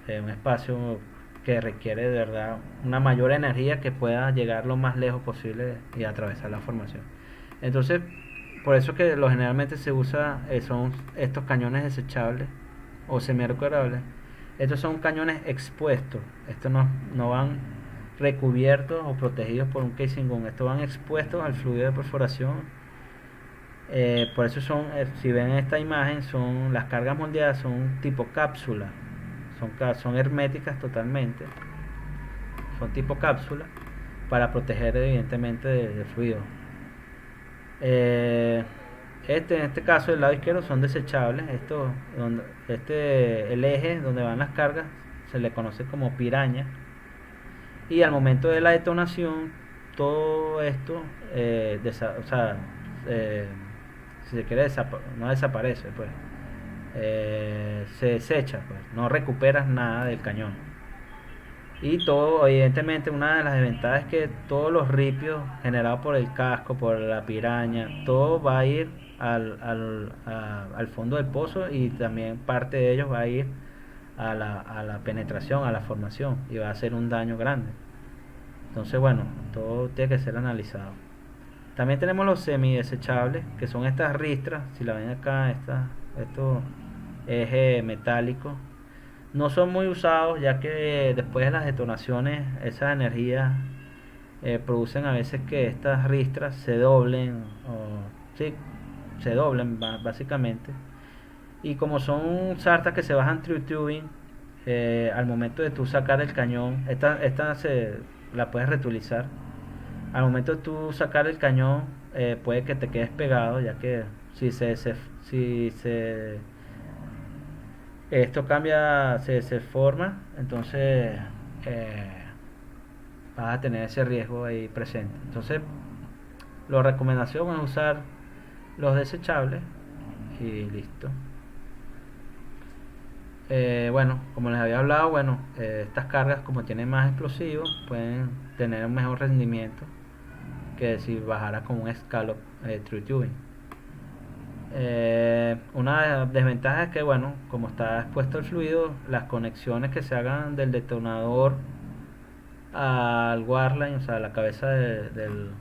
de un espacio que requiere de verdad una mayor energía que pueda llegar lo más lejos posible y atravesar la formación. Entonces, por eso que lo generalmente se usa son estos cañones desechables o semi-recuperables. Estos son cañones expuestos. Estos no van recubiertos o protegidos por un casing gun. Estos van expuestos al fluido de perforación. Por eso son, si ven esta imagen, son las cargas moldeadas, son tipo cápsula. Son herméticas totalmente. Son tipo cápsula para proteger evidentemente de fluido. En este caso del lado izquierdo son desechables. El eje donde van las cargas se le conoce como piraña, y al momento de la detonación todo esto si se quiere no desaparece, pues se desecha, pues no recuperas nada del cañón. Y todo, evidentemente, una de las desventajas es que todos los ripios generados por el casco, por la piraña, todo va a ir al fondo del pozo, y también parte de ellos va a ir a la penetración, a la formación, y va a ser un daño grande. Entonces, bueno, todo tiene que ser analizado. También tenemos los semidesechables, que son estas ristras, si la ven acá, estos ejes metálicos. No son muy usados, ya que después de las detonaciones esas energías producen a veces que estas ristras se doblen, sí, se doblen básicamente. Y como son sartas que se bajan through tubing, al momento de tú sacar el cañón, esta la puedes reutilizar. Al momento de tú sacar el cañón, puede que te quedes pegado, ya que si se esto cambia, se forma, entonces eh, vas a tener ese riesgo ahí presente. Entonces, la recomendación es usar los desechables y listo. Bueno, como les había hablado, bueno, estas cargas, como tienen más explosivos, pueden tener un mejor rendimiento que si bajara con un scallop through tubing. Una desventaja es que, bueno, como está expuesto el fluido, las conexiones que se hagan del detonador al warline, o sea, la cabeza del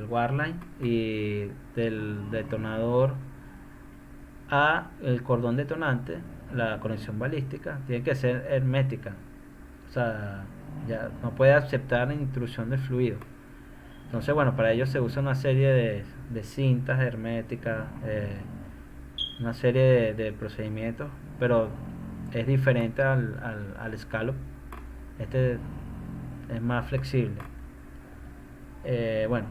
warline, y del detonador a el cordón detonante, la conexión balística, tiene que ser hermética. O sea, ya no puede aceptar la intrusión del fluido. Entonces, bueno, para ello se usa una serie de cintas herméticas, una serie de procedimientos, pero es diferente al scallop. Este es más flexible. Bueno,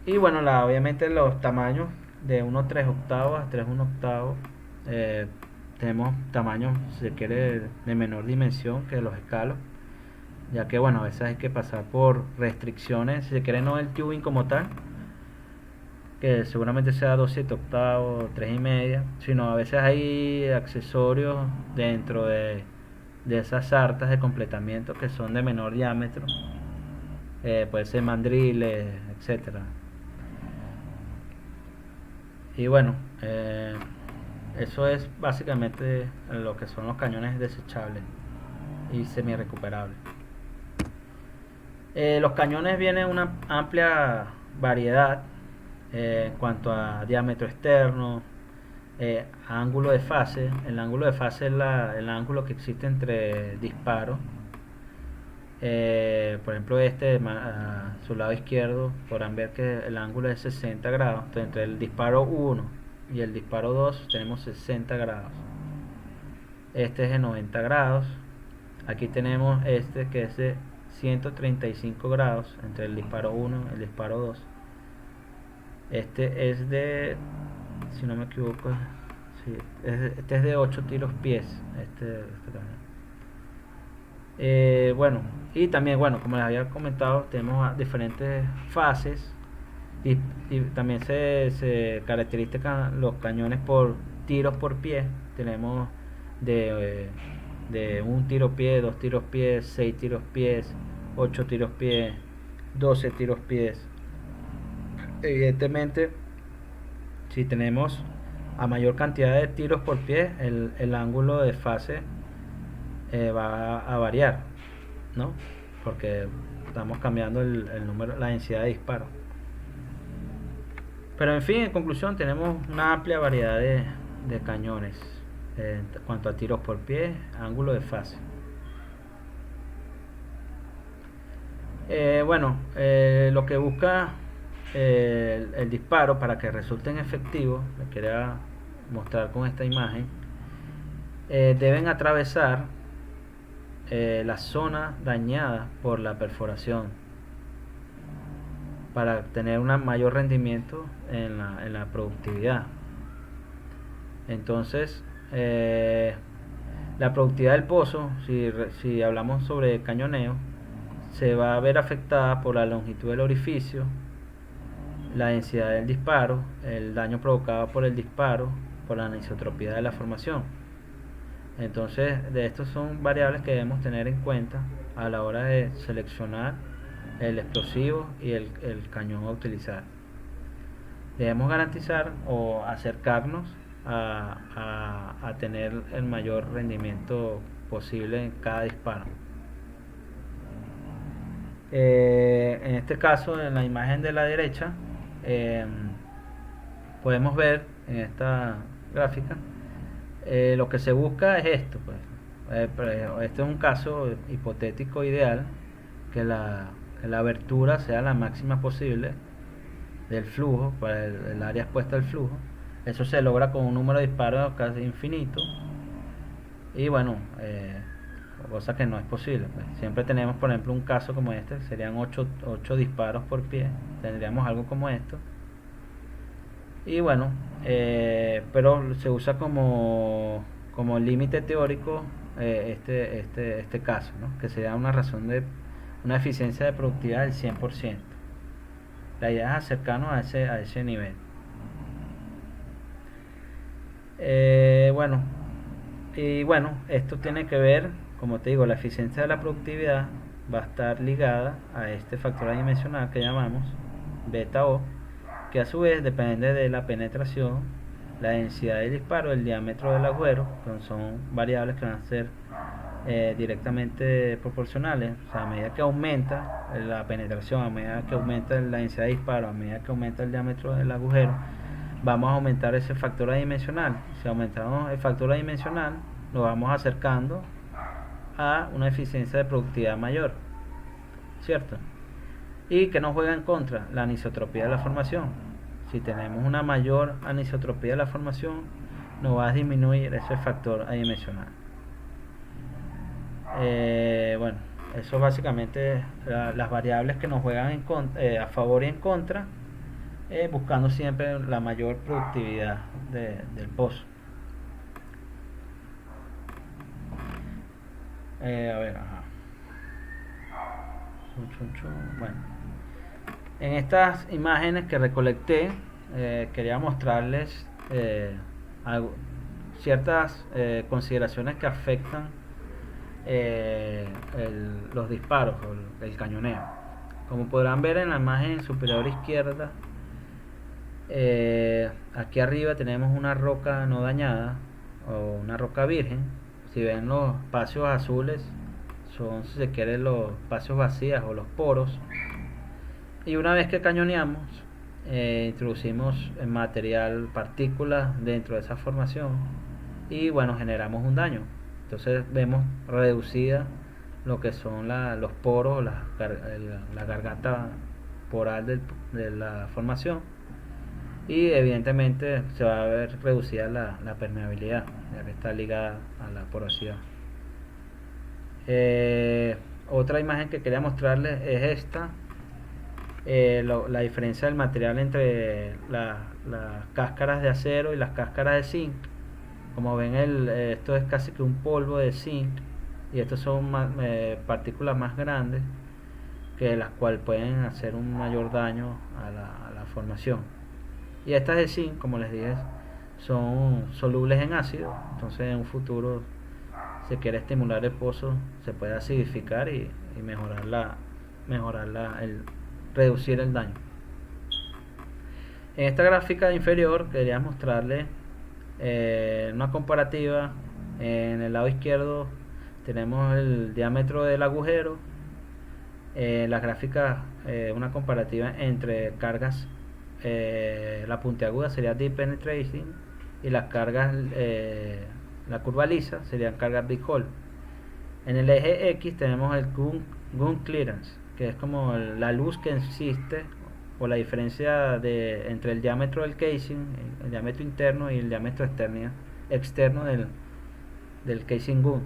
y bueno, obviamente los tamaños de 1,3 octavos a 3,1 octavos. Tenemos tamaños, si se quiere, de menor dimensión que los scallops, ya que, bueno, a veces hay que pasar por restricciones, si se quiere, no el tubing como tal, que seguramente sea 2,7 octavos, 3,5, sino a veces hay accesorios dentro de esas sartas de completamiento que son de menor diámetro, puede ser mandriles, etcétera. Y bueno, eso es básicamente lo que son los cañones desechables y semi recuperables. Los cañones vienen una amplia variedad en cuanto a diámetro externo, ángulo de fase. El ángulo de fase es el ángulo que existe entre disparos. Por ejemplo, a su lado izquierdo podrán ver que el ángulo es 60 grados. Entonces, entre el disparo 1 y el disparo 2 tenemos 60 grados. Este es de 90 grados. Aquí tenemos este que es de 135 grados entre el disparo 1 y el disparo 2. Este es de, si no me equivoco, sí, este es de 8 tiros pies. Bueno, y también, bueno, como les había comentado, tenemos diferentes fases, y también se caracterizan los cañones por tiros por pie. Tenemos de de un tiro pie, 2 tiros pie, 6 tiros pies, 8 tiros pie, 12 tiros pies. Evidentemente, si tenemos a mayor cantidad de tiros por pie, el ángulo de fase va a variar, ¿no? Porque estamos cambiando el número, la densidad de disparo. Pero en fin, en conclusión, tenemos una amplia variedad de cañones en cuanto a tiros por pie, ángulo de fase. Lo que busca el disparo para que resulten efectivos, les quería mostrar con esta imagen, deben atravesar la zona dañada por la perforación para tener un mayor rendimiento en la productividad. Entonces, la productividad del pozo, si hablamos sobre cañoneo, se va a ver afectada por la longitud del orificio, la densidad del disparo, el daño provocado por el disparo, por la anisotropía de la formación. Entonces, de estos son variables que debemos tener en cuenta a la hora de seleccionar el explosivo y el cañón a utilizar. Debemos garantizar o acercarnos a tener el mayor rendimiento posible en cada disparo. En este caso, en la imagen de la derecha, podemos ver en esta gráfica lo que se busca es esto, pues. Este es un caso hipotético ideal, que la abertura sea la máxima posible del flujo, para el área expuesta al flujo. Eso se logra con un número de disparos casi infinito, y bueno, cosa que no es posible, pues. Siempre tenemos, por ejemplo, un caso como este, serían 8 disparos por pie, tendríamos algo como esto. Y bueno, pero se usa como límite teórico este caso, ¿no? Que sería una razón de una eficiencia de productividad del 100%. La idea es acercarnos a ese nivel. Bueno, y bueno, esto tiene que ver, como te digo, la eficiencia de la productividad va a estar ligada a este factor adimensional que llamamos beta O, que a su vez depende de la penetración, la densidad del disparo, el diámetro del agujero, que son variables que van a ser directamente proporcionales. O sea, a medida que aumenta la penetración, a medida que aumenta la densidad de disparo, a medida que aumenta el diámetro del agujero, vamos a aumentar ese factor adimensional. Si aumentamos el factor adimensional, nos vamos acercando a una eficiencia de productividad mayor, ¿cierto? Y que nos juega en contra la anisotropía de la formación. Si tenemos una mayor anisotropía de la formación, nos va a disminuir ese factor adimensional. Bueno, eso básicamente las variables que nos juegan a favor y en contra, buscando siempre la mayor productividad del pozo. A ver, ajá. Bueno, en estas imágenes que recolecté, quería mostrarles ciertas consideraciones que afectan los disparos o el cañoneo. Como podrán ver en la imagen superior izquierda, aquí arriba tenemos una roca no dañada o una roca virgen. Si ven, los espacios azules son, si se quiere, los espacios vacíos o los poros. Y una vez que cañoneamos, introducimos material, partículas dentro de esa formación, y bueno, generamos un daño. Entonces vemos reducida lo que son los poros, la garganta poral de la formación, y evidentemente se va a ver reducida la permeabilidad, ya que está ligada a la porosidad. Otra imagen que quería mostrarles es esta. La diferencia del material entre las cáscaras de acero y las cáscaras de zinc. Como ven, esto es casi que un polvo de zinc, y estos son partículas más grandes, que las cuales pueden hacer un mayor daño a la formación. Y estas de zinc, como les dije, son solubles en ácido, entonces en un futuro se quiere estimular el pozo, se puede acidificar y reducir el daño. En esta gráfica inferior quería mostrarle una comparativa. En el lado izquierdo tenemos el diámetro del agujero. La gráfica, una comparativa entre cargas, la puntiaguda sería deep penetrating y las cargas, la curva lisa serían cargas big hole. En el eje X tenemos el gun clearance, que es como la luz que existe o la diferencia entre el diámetro del casing, el diámetro interno y el diámetro externo del casing gun,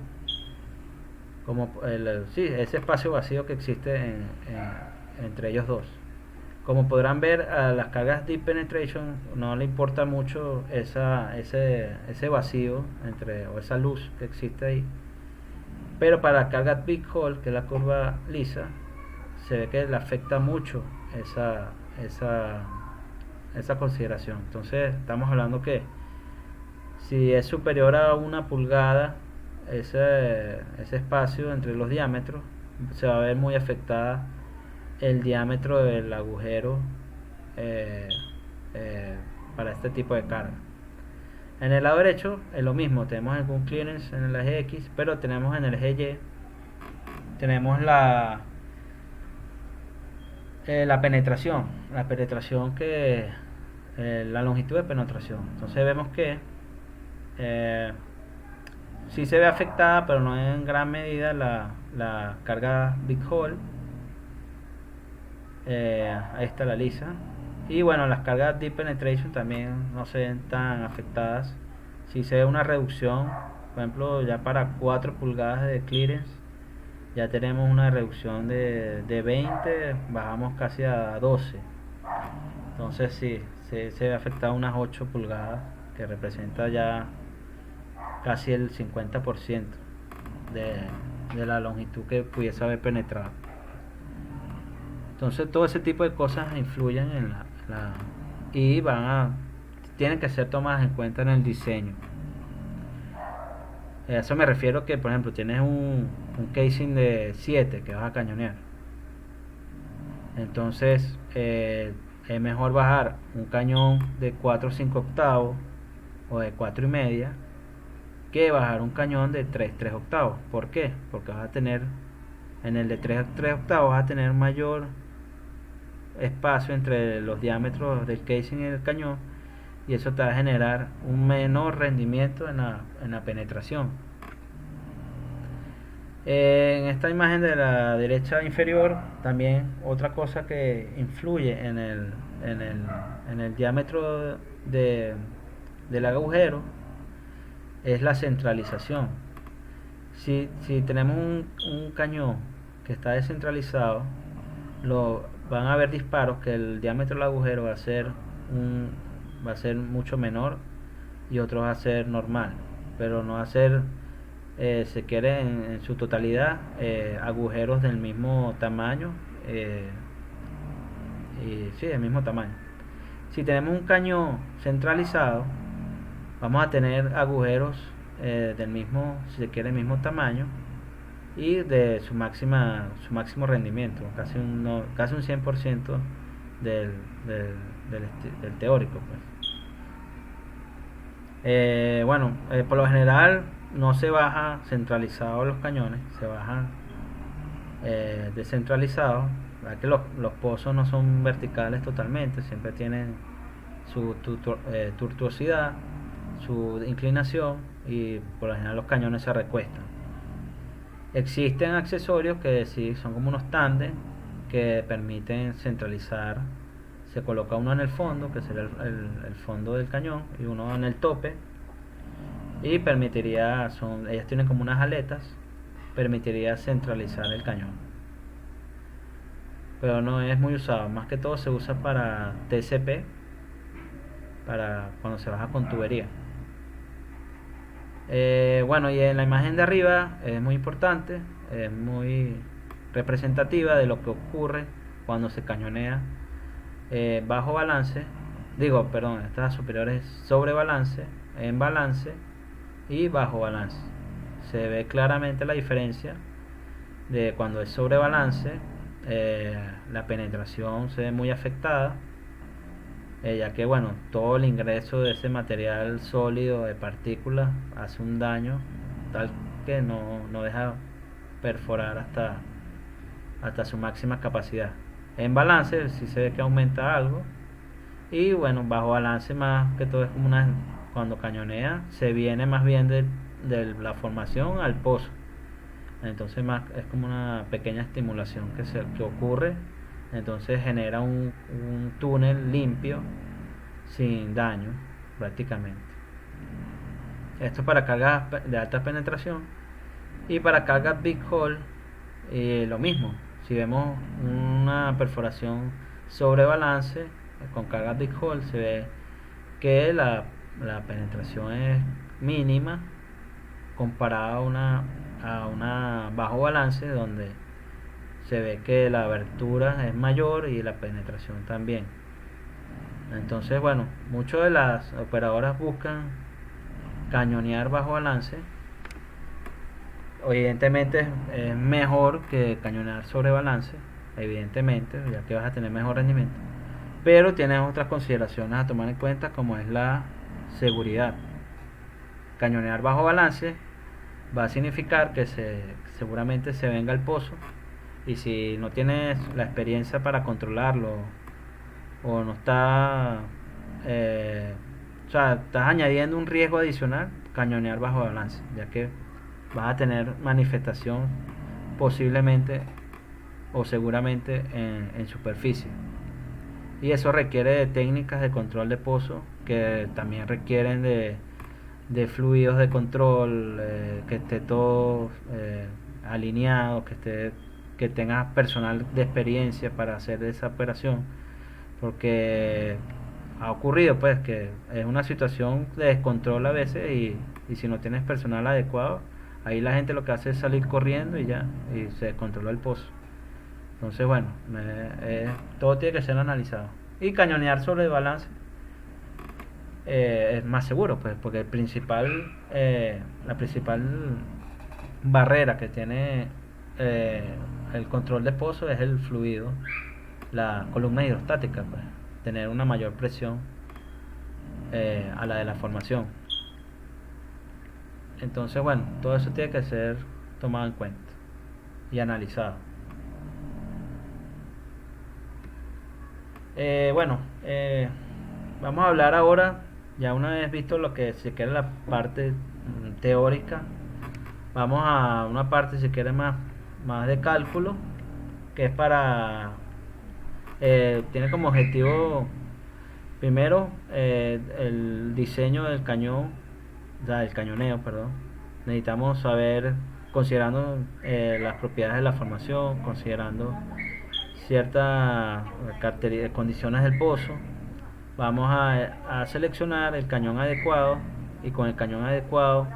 como ese espacio vacío que existe entre ellos dos. Como podrán ver, a las cargas deep penetration no le importa mucho ese vacío o esa luz que existe ahí, pero para la carga big hole, que es la curva lisa, se ve que le afecta mucho esa consideración. Entonces estamos hablando que si es superior a 1 pulgada ese espacio entre los diámetros, se va a ver muy afectada el diámetro del agujero para este tipo de carga. En el lado derecho es lo mismo, tenemos el gun clearance en el eje X, pero tenemos en el eje Y tenemos la penetración, que la longitud de penetración. Entonces vemos que sí se ve afectada, pero no en gran medida, la carga big hole. Ahí está la lisa. Y bueno, las cargas deep penetration también no se ven tan afectadas. Si se ve una reducción, por ejemplo, ya para 4 pulgadas de clearance, ya tenemos una reducción de 20, bajamos casi a 12. Entonces sí, se ve afectada unas 8 pulgadas, que representa ya casi el 50% de la longitud que pudiese haber penetrado. Entonces todo ese tipo de cosas influyen en y tienen que ser tomadas en cuenta en el diseño. A eso me refiero, que por ejemplo tienes un casing de 7 que vas a cañonear. Entonces es mejor bajar un cañón de 4 o 5 octavos o de 4 y media que bajar un cañón de 3 octavos. ¿Por qué? Porque vas a tener, en el de 3 octavos vas a tener mayor espacio entre los diámetros del casing y el cañón, y eso te va a generar un menor rendimiento en la penetración. En esta imagen de la derecha inferior, también otra cosa que influye en el diámetro del agujero es la centralización. Si tenemos un cañón que está descentralizado, van a haber disparos que el diámetro del agujero va a ser mucho menor y otros va a ser normal, pero no va a ser, se quiere en su totalidad, agujeros del mismo tamaño, y sí, del mismo tamaño. Si tenemos un cañón centralizado, vamos a tener agujeros del mismo, si se quiere, el mismo tamaño y de su máximo rendimiento, casi un 100% del teórico, pues. Por lo general no se baja centralizado los cañones, se bajan descentralizados. Que los pozos no son verticales totalmente, siempre tienen su tortuosidad, su inclinación, y por lo general los cañones se recuestan. Existen accesorios que sí son como unos tándem que permiten centralizar. Se coloca uno en el fondo, que sería el fondo del cañón, y uno en el tope, y ellas tienen como unas aletas, permitiría centralizar el cañón, pero no es muy usado. Más que todo se usa para TCP, para cuando se baja con tubería. Y en la imagen de arriba es muy importante, es muy representativa de lo que ocurre cuando se cañonea bajo balance. Esta superior es sobre balance, en balance y bajo balance. se ve claramente la diferencia de cuando es sobrebalance. La penetración se ve muy afectada, ya que bueno, todo el ingreso de ese material sólido de partículas hace un daño tal que no deja perforar hasta su máxima capacidad. En balance sí se ve que aumenta algo, y bueno, bajo balance más que todo es como cuando cañonea se viene más bien de la formación al pozo. Entonces más es como una pequeña estimulación que ocurre. Entonces genera un túnel limpio sin daño prácticamente. Esto para cargas de alta penetración. Y para cargas big hole, lo mismo. Si vemos una perforación sobre balance con cargas big hole, se ve que la penetración es mínima comparada a una bajo balance, donde se ve que la abertura es mayor y la penetración también. Entonces, bueno, muchas de las operadoras buscan cañonear bajo balance. Evidentemente es mejor que cañonear sobre balance, evidentemente, ya que vas a tener mejor rendimiento, pero tienes otras consideraciones a tomar en cuenta, como es la seguridad. Cañonear bajo balance va a significar que seguramente se venga el pozo, y si no tienes la experiencia para controlarlo, o no está o sea, estás añadiendo un riesgo adicional, cañonear bajo balance, ya que vas a tener manifestación posiblemente o seguramente en superficie, y eso requiere de técnicas de control de pozo, que también requieren de fluidos de control, que esté todo alineado, que tengas personal de experiencia para hacer esa operación, porque ha ocurrido pues que es una situación de descontrol a veces, y si no tienes personal adecuado, ahí la gente lo que hace es salir corriendo y ya, y se descontroló el pozo. Entonces bueno, todo tiene que ser analizado, y cañonear sobre el balance es más seguro, pues, porque la principal barrera que tiene el control de pozo es el fluido, la columna hidrostática, pues, tener una mayor presión a la de la formación. Entonces bueno, todo eso tiene que ser tomado en cuenta y analizado. Bueno, vamos a hablar ahora, ya una vez visto lo que se quiere la parte teórica, vamos a una parte si quiere más de cálculo, que es tiene como objetivo primero el diseño del cañón, o sea, el cañoneo, perdón. Necesitamos saber, considerando las propiedades de la formación, considerando ciertas condiciones del pozo, vamos a seleccionar el cañón adecuado, y con el cañón adecuado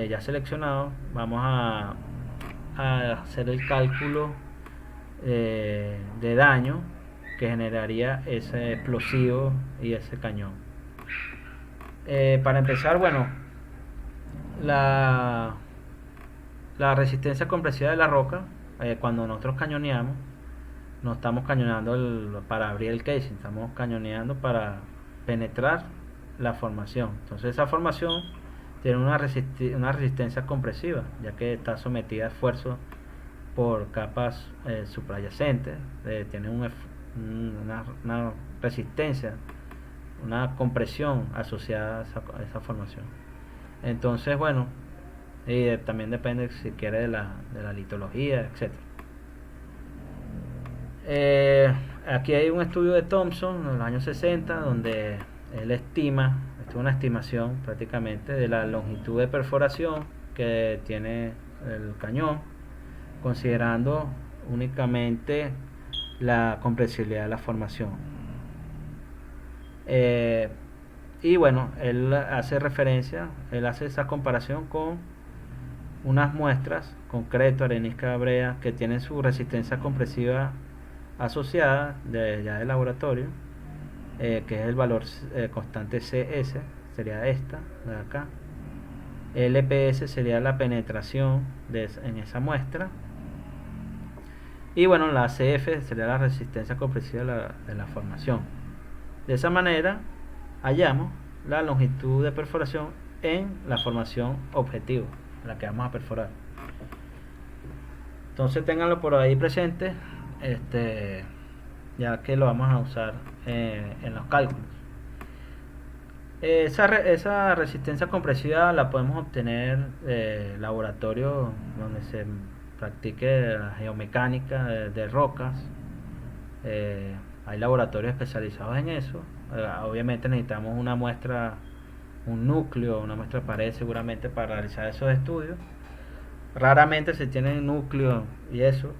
ya seleccionado vamos a hacer el cálculo de daño que generaría ese explosivo y ese cañón. Para empezar, bueno, la resistencia compresiva de la roca, cuando nosotros cañoneamos, no estamos cañoneando para abrir el casing, estamos cañoneando para penetrar la formación. Entonces esa formación tiene una resistencia compresiva, ya que está sometida a esfuerzo por capas subyacentes, tiene una resistencia, una compresión asociada a esa formación. Entonces bueno, y también depende si quiere de la litología, etcétera. Aquí hay un estudio de Thompson en los años 60, donde él estima, esto es una estimación prácticamente de la longitud de perforación que tiene el cañón, considerando únicamente la compresibilidad de la formación. Y bueno, él hace esa comparación con unas muestras, concreto, arenisca, brea, que tienen su resistencia compresiva asociada ya de laboratorio, que es el valor constante CS, sería esta de acá, LPS sería la penetración en esa muestra. Y bueno, la CF sería la resistencia compresiva de la formación. De esa manera hallamos la longitud de perforación en la formación objetivo, la que vamos a perforar. Entonces ténganlo por ahí presente, ya que lo vamos a usar en los cálculos. Esa resistencia compresiva la podemos obtener en laboratorio donde se practique la geomecánica de rocas. Hay laboratorios especializados en eso. Obviamente necesitamos una muestra, un núcleo, una muestra de pared seguramente para realizar esos estudios. Raramente se tiene núcleo y eso,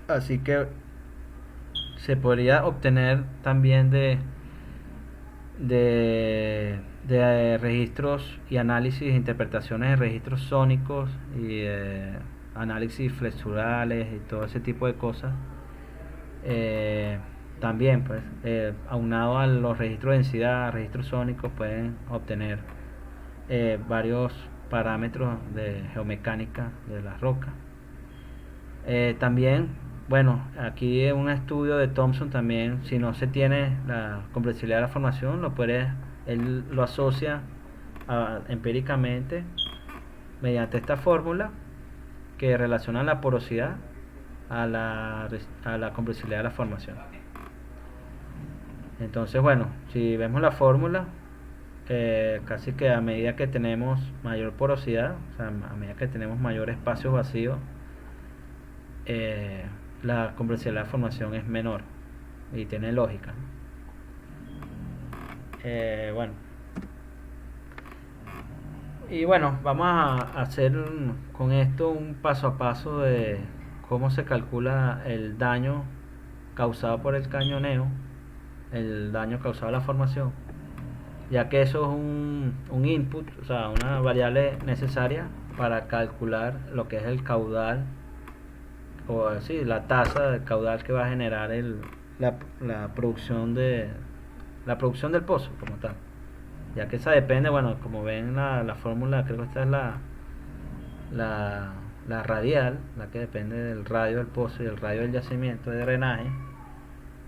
así que se podría obtener también de registros y análisis, interpretaciones de registros sónicos y análisis flexurales y todo ese tipo de cosas. También pues aunado a los registros de densidad, registros sónicos, pueden obtener varios parámetros de geomecánica de las rocas. También, bueno, aquí en un estudio de Thomson también, si no se tiene la compresibilidad de la formación, él lo asocia empíricamente mediante esta fórmula que relaciona la porosidad a la compresibilidad de la formación. Entonces, bueno, si vemos la fórmula, casi que a medida que tenemos mayor porosidad, o sea, a medida que tenemos mayor espacio vacío, la compresibilidad de la formación es menor y tiene lógica. Bueno, y bueno, vamos a hacer con esto un paso a paso de cómo se calcula el daño causado por el cañoneo, el daño causado a la formación, ya que eso es un input, o sea, una variable necesaria para calcular lo que es el caudal, o así, la tasa de caudal que va a generar la producción del pozo como tal, ya que esa depende, bueno, como ven la fórmula, creo que esta es la radial, la que depende del radio del pozo y el radio del yacimiento de drenaje.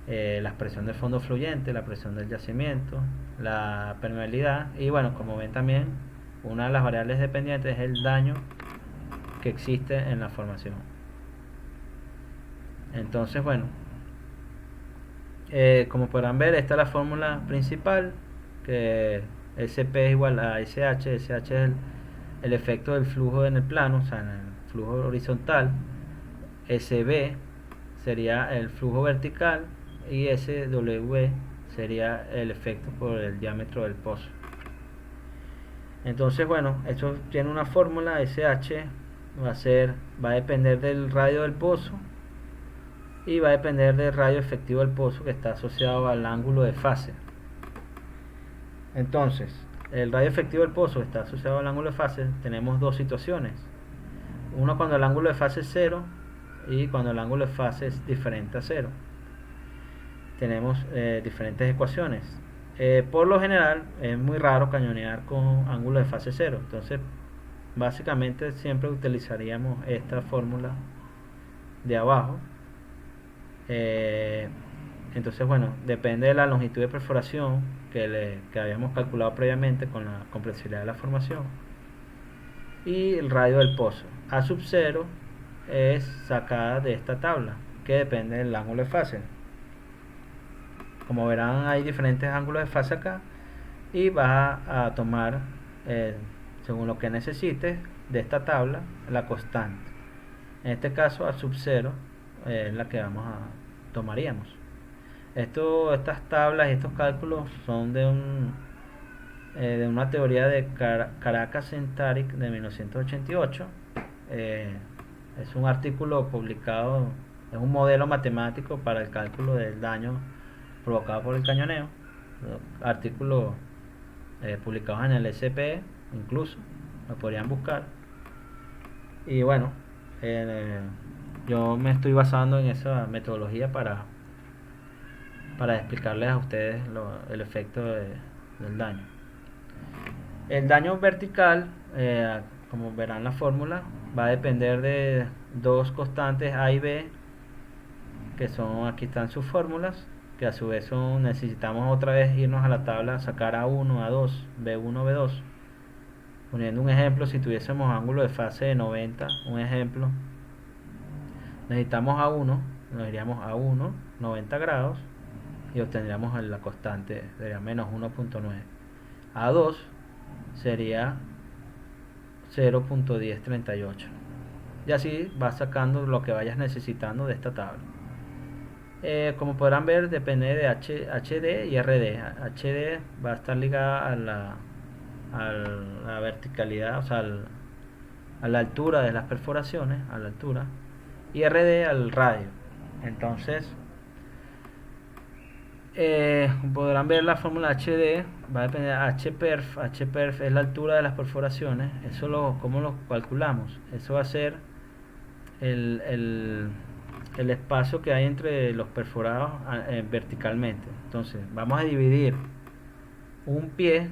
La presión del fondo fluyente, la presión del yacimiento, la permeabilidad, y bueno, como ven también una de las variables dependientes es el daño que existe en la formación. Entonces, bueno, como podrán ver, esta es la fórmula principal, que SP es igual a SH. SH es el efecto del flujo en el plano, o sea, en el flujo horizontal. SB sería el flujo vertical y SW sería el efecto por el diámetro del pozo. Entonces, bueno, esto tiene una fórmula. SH va a depender del radio del pozo y va a depender del radio efectivo del pozo, que está asociado al ángulo de fase. Entonces, el radio efectivo del pozo está asociado al ángulo de fase. Tenemos dos situaciones: uno cuando el ángulo de fase es 0 y cuando el ángulo de fase es diferente a 0. Tenemos diferentes ecuaciones. Por lo general es muy raro cañonear con ángulo de fase 0, entonces básicamente siempre utilizaríamos esta fórmula de abajo. Entonces, bueno, depende de la longitud de perforación que habíamos calculado previamente con la compresibilidad de la formación y el radio del pozo. A sub 0 es sacada de esta tabla, que depende del ángulo de fase. Como verán, hay diferentes ángulos de fase acá y vas a tomar, según lo que necesites de esta tabla, la constante. En este caso, a sub 0 es la que tomaríamos. Estas tablas y estos cálculos son de una teoría de Caracas and Tariq de 1988. Es un artículo publicado, es un modelo matemático para el cálculo del daño provocado por el cañoneo. Artículos publicados en el SPE, incluso lo podrían buscar. Y bueno, yo me estoy basando en esa metodología para explicarles a ustedes el efecto del daño. El daño vertical como verán la fórmula, va a depender de dos constantes A y B, que son, aquí están sus fórmulas, que a su vez necesitamos otra vez irnos a la tabla, sacar A1, A2, B1, B2. Poniendo un ejemplo, si tuviésemos ángulo de fase de 90, un ejemplo, necesitamos A1, nos iríamos a 1, 90 grados, y obtendríamos la constante, sería menos 1.9. A2 sería 0.1038. Y así vas sacando lo que vayas necesitando de esta tabla. Como podrán ver, depende de HD y RD. HD va a estar ligada a la verticalidad, o sea, a la altura de las perforaciones, a la altura, y RD al radio. Entonces, podrán ver la fórmula HD, va a depender de HPerf. HPerf es la altura de las perforaciones. Eso ¿cómo lo calculamos? Eso va a ser el espacio que hay entre los perforados verticalmente. Entonces vamos a dividir un pie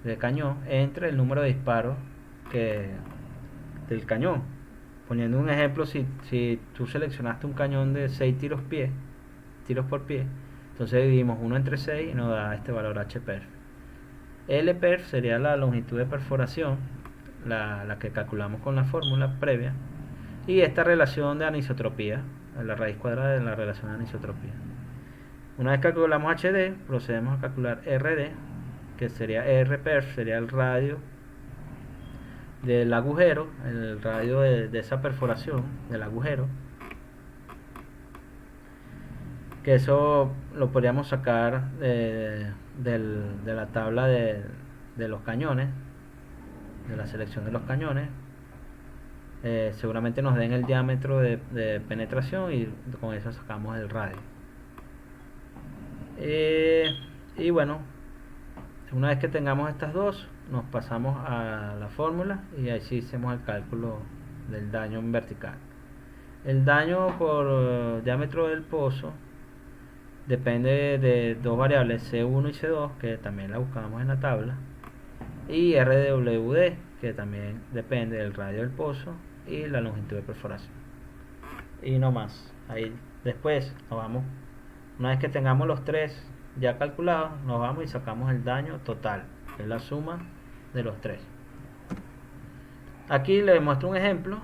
de cañón entre el número de disparos del cañón. Poniendo un ejemplo, si tú seleccionaste un cañón de 6 tiros por pie, entonces dividimos 1 entre 6 y nos da este valor HPerf. LPerf sería la longitud de perforación, la que calculamos con la fórmula previa, y esta relación de anisotropía, la raíz cuadrada de la relación de anisotropía. Una vez calculamos HD, procedemos a calcular RD, que sería RPerf, sería el radio del agujero, el radio de esa perforación del agujero, que eso lo podríamos sacar de la tabla de los cañones, de la selección de los cañones. Seguramente nos den el diámetro de penetración y con eso sacamos el radio. Y bueno, una vez que tengamos estas dos, nos pasamos a la fórmula y ahí sí hacemos el cálculo del daño en vertical. El daño por diámetro del pozo depende de dos variables, C1 y C2, que también la buscamos en la tabla, y RWD, que también depende del radio del pozo y la longitud de perforación. Y no más. Ahí después nos vamos, una vez que tengamos los tres ya calculados, nos vamos y sacamos el daño total, que es la suma de los tres. Aquí les muestro un ejemplo.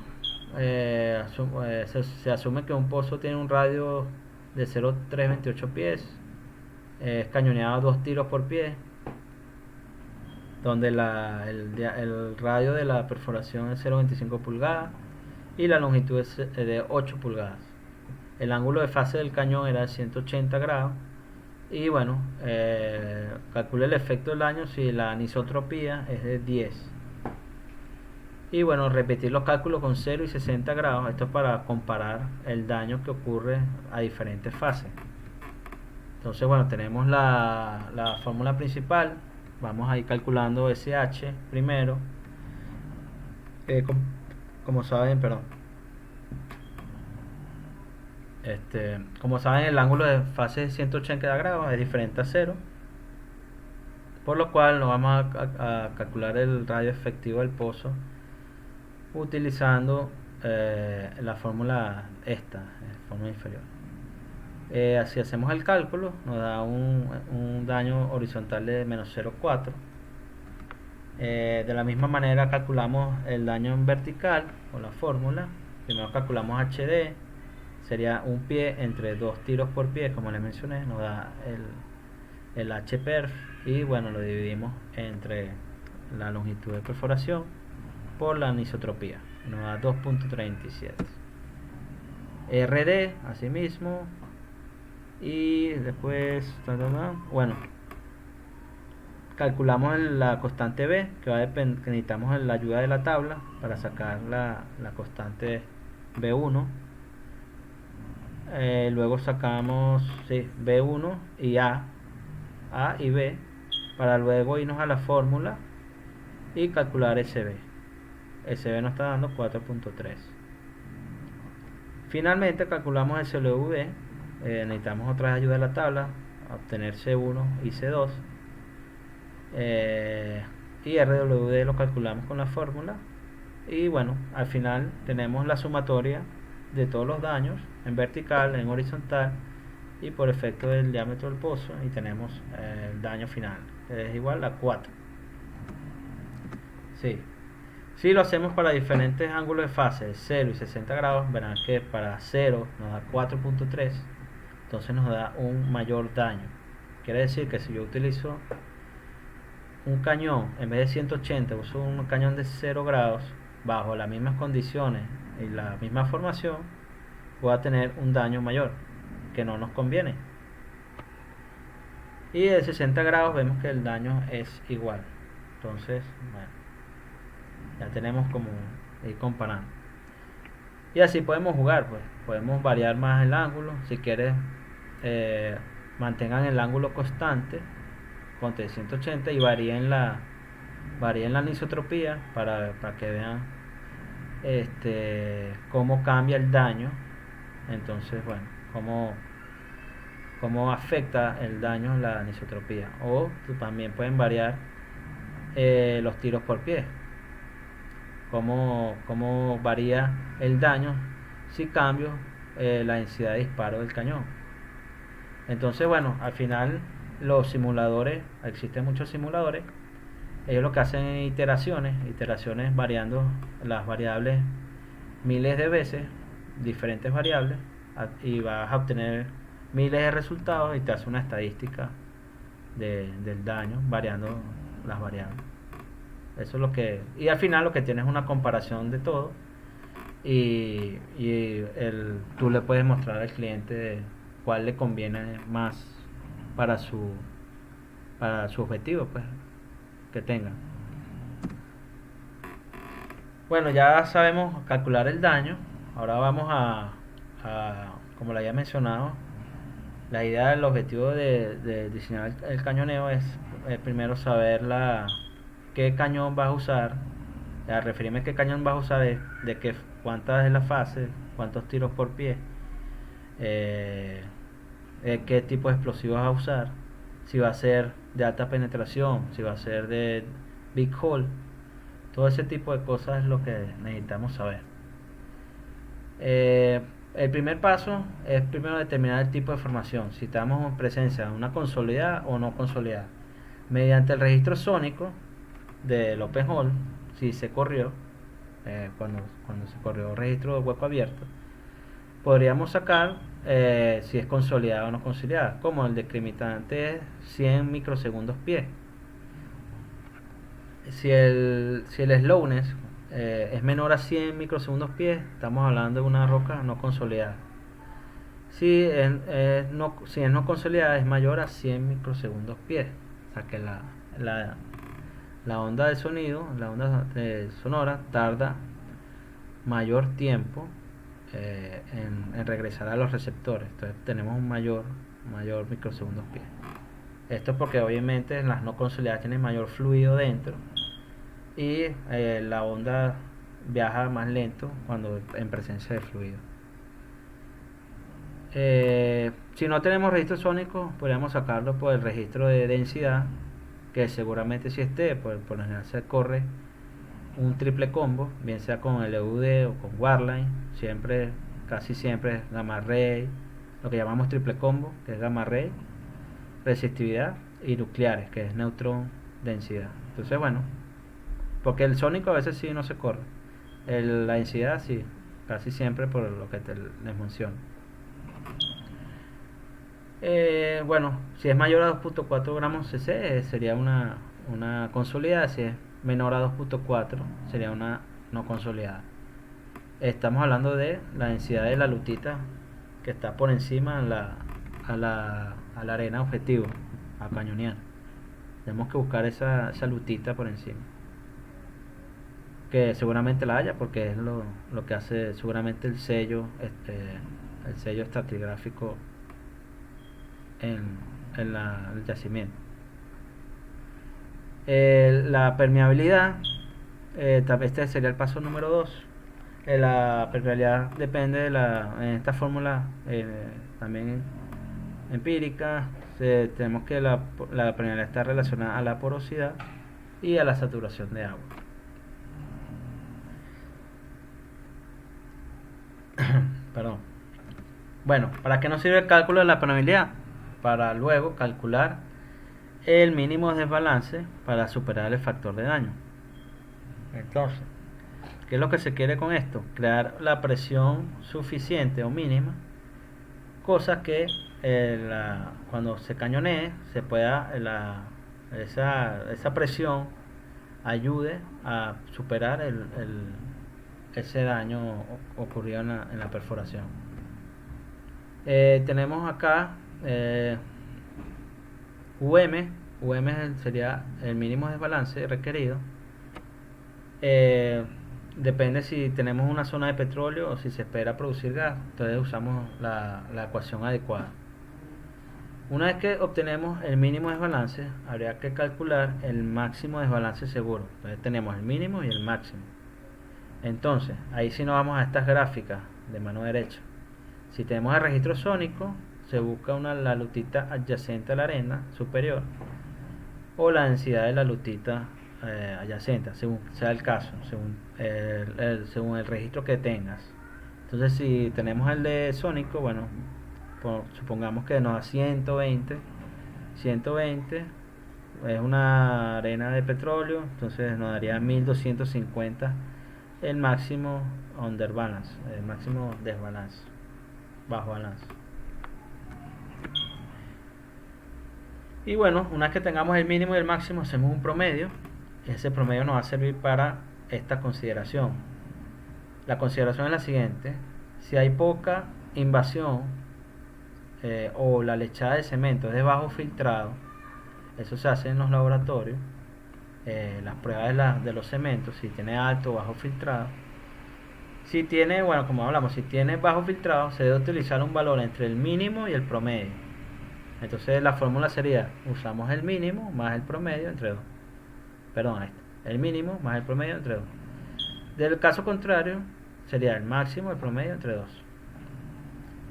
Se asume que un pozo tiene un radio de 0,328 pies, es cañoneado 2 tiros por pie, donde el radio de la perforación es 0,25 pulgadas y la longitud es de 8 pulgadas. El ángulo de fase del cañón era de 180 grados. Y bueno, calcule el efecto del daño si la anisotropía es de 10. Y bueno, repetir los cálculos con 0 y 60 grados. Esto es para comparar el daño que ocurre a diferentes fases. Entonces bueno, tenemos la fórmula principal. Vamos a ir calculando SH primero. Como saben, como saben, el ángulo de fase de 180 grados es diferente a 0, por lo cual nos vamos a calcular el radio efectivo del pozo utilizando la fórmula fórmula inferior. Así hacemos el cálculo, nos da un daño horizontal de menos 0,4. De la misma manera calculamos el daño en vertical con la fórmula. Primero calculamos HD, sería un pie entre 2 tiros por pie, como les mencioné, nos da el HPerf, y bueno, lo dividimos entre la longitud de perforación por la anisotropía, nos da 2.37. RD asimismo, y después bueno, calculamos la constante B, que necesitamos la ayuda de la tabla para sacar la constante B1. Luego sacamos B1 y A y B, para luego irnos a la fórmula y calcular SB. SB nos está dando 4.3. Finalmente calculamos SW. Necesitamos otra ayuda de la tabla, obtener C1 y C2. y RWD lo calculamos con la fórmula, y bueno, al final tenemos la sumatoria de todos los daños en vertical, en horizontal y por efecto del diámetro del pozo, y tenemos el daño final, que es igual a 4. Sí. Si lo hacemos para diferentes ángulos de fase, 0 y 60 grados, verán que para 0 nos da 4.3, entonces nos da un mayor daño. Quiere decir que si yo utilizo un cañón, en vez de 180, uso un cañón de 0 grados, bajo las mismas condiciones y la misma formación, voy a tener un daño mayor, que no nos conviene. Y de 60 grados vemos que el daño es igual. Entonces, bueno, ya tenemos como ir comparando. Y así podemos jugar, pues podemos variar más el ángulo. Si quieres, mantengan el ángulo constante con 380 y varíen la anisotropía para que vean cómo cambia el daño. Entonces, bueno, cómo afecta el daño la anisotropía. O también pueden variar los tiros por pie, cómo varía el daño si cambio la densidad de disparo del cañón. Entonces, bueno, al final los simuladores, existen muchos simuladores, ellos lo que hacen es iteraciones variando las variables miles de veces, diferentes variables, y vas a obtener miles de resultados y te hace una estadística del daño variando las variables. Eso es lo que, y al final lo que tienes es una comparación de todo, y tú le puedes mostrar al cliente cuál le conviene más para su objetivo, pues, que tenga. Bueno, ya sabemos calcular el daño. Ahora vamos como lo había mencionado, la idea del objetivo de diseñar el cañoneo es primero saber qué cañón vas a usar. A referirme a qué cañón vas a usar es de cuántas es la fase, cuántos tiros por pie, qué tipo de explosivos vas a usar, si va a ser de alta penetración, si va a ser de big hole. Todo ese tipo de cosas es lo que necesitamos saber. El primer paso es primero determinar el tipo de formación, si estamos en presencia de una consolidada o no consolidada. Mediante el registro sónico del open hole, si se corrió, cuando se corrió registro de hueco abierto, podríamos sacar si es consolidada o no consolidada, como el decrementante es 100 microsegundos pie. Si el slowness es menor a 100 microsegundos pie, estamos hablando de una roca no consolidada. Si es no consolidada, es mayor a 100 microsegundos pie. O sea que la onda de sonido, la onda sonora, tarda mayor tiempo en regresar a los receptores. Entonces tenemos un mayor microsegundos pie. Esto es porque obviamente las no consolidadas tienen mayor fluido dentro, y la onda viaja más lento cuando en presencia de fluido. Si no tenemos registro sónico, podríamos sacarlo por el registro de densidad, que seguramente si esté, por lo general se corre un triple combo, bien sea con LUD o con Warline, casi siempre es gamma ray, lo que llamamos triple combo, que es gamma ray, resistividad y nucleares, que es neutrón densidad. Entonces, bueno, porque el sónico a veces sí no se corre, la densidad sí, casi siempre, por lo que les menciono. Bueno, si es mayor a 2.4 gramos cc sería una consolidada. Si es menor a 2.4 sería una no consolidada. Estamos hablando de la densidad de la lutita que está por encima a la arena objetivo, a cañonear. Tenemos que buscar esa lutita por encima, que seguramente la haya, porque es lo que hace seguramente el sello estratigráfico en el yacimiento. La permeabilidad, este sería el paso número 2. La permeabilidad depende en esta fórmula también empírica, tenemos que la permeabilidad está relacionada a la porosidad, y a la saturación de agua. Perdón. Bueno, ¿para qué nos sirve el cálculo de la permeabilidad? Para luego calcular el mínimo desbalance para superar el factor de daño. Entonces, ¿qué es lo que se quiere con esto? Crear la presión suficiente o mínima, cosa que cuando se cañonee se pueda esa presión ayude a superar ese daño ocurrido en la perforación. Tenemos acá UM sería el mínimo desbalance requerido. Depende si tenemos una zona de petróleo o si se espera producir gas, entonces usamos la ecuación adecuada. Una vez que obtenemos el mínimo desbalance, habría que calcular el máximo desbalance seguro. Entonces tenemos el mínimo y el máximo. Entonces, ahí sí nos vamos a estas gráficas de mano derecha. Si tenemos el registro sónico, se busca la lutita adyacente a la arena superior o la densidad de la lutita adyacente, según sea el caso, según el registro que tengas. Entonces, si tenemos el de sónico, bueno, supongamos que nos da 120 es una arena de petróleo, entonces nos daría 1250 el máximo underbalance, el máximo desbalance, bajo balance. Y bueno, una vez que tengamos el mínimo y el máximo, hacemos un promedio. Ese promedio nos va a servir para esta consideración. La consideración es la siguiente: si hay poca invasión o la lechada de cemento es de bajo filtrado, eso se hace en los laboratorios, las pruebas de los cementos, si tiene alto o bajo filtrado. Si tiene, bueno, como hablamos, si tiene bajo filtrado, se debe utilizar un valor entre el mínimo y el promedio. Entonces la fórmula sería, usamos el mínimo más el promedio entre 2. Perdón, el mínimo más el promedio entre 2. Del caso contrario, sería el máximo, el promedio entre 2.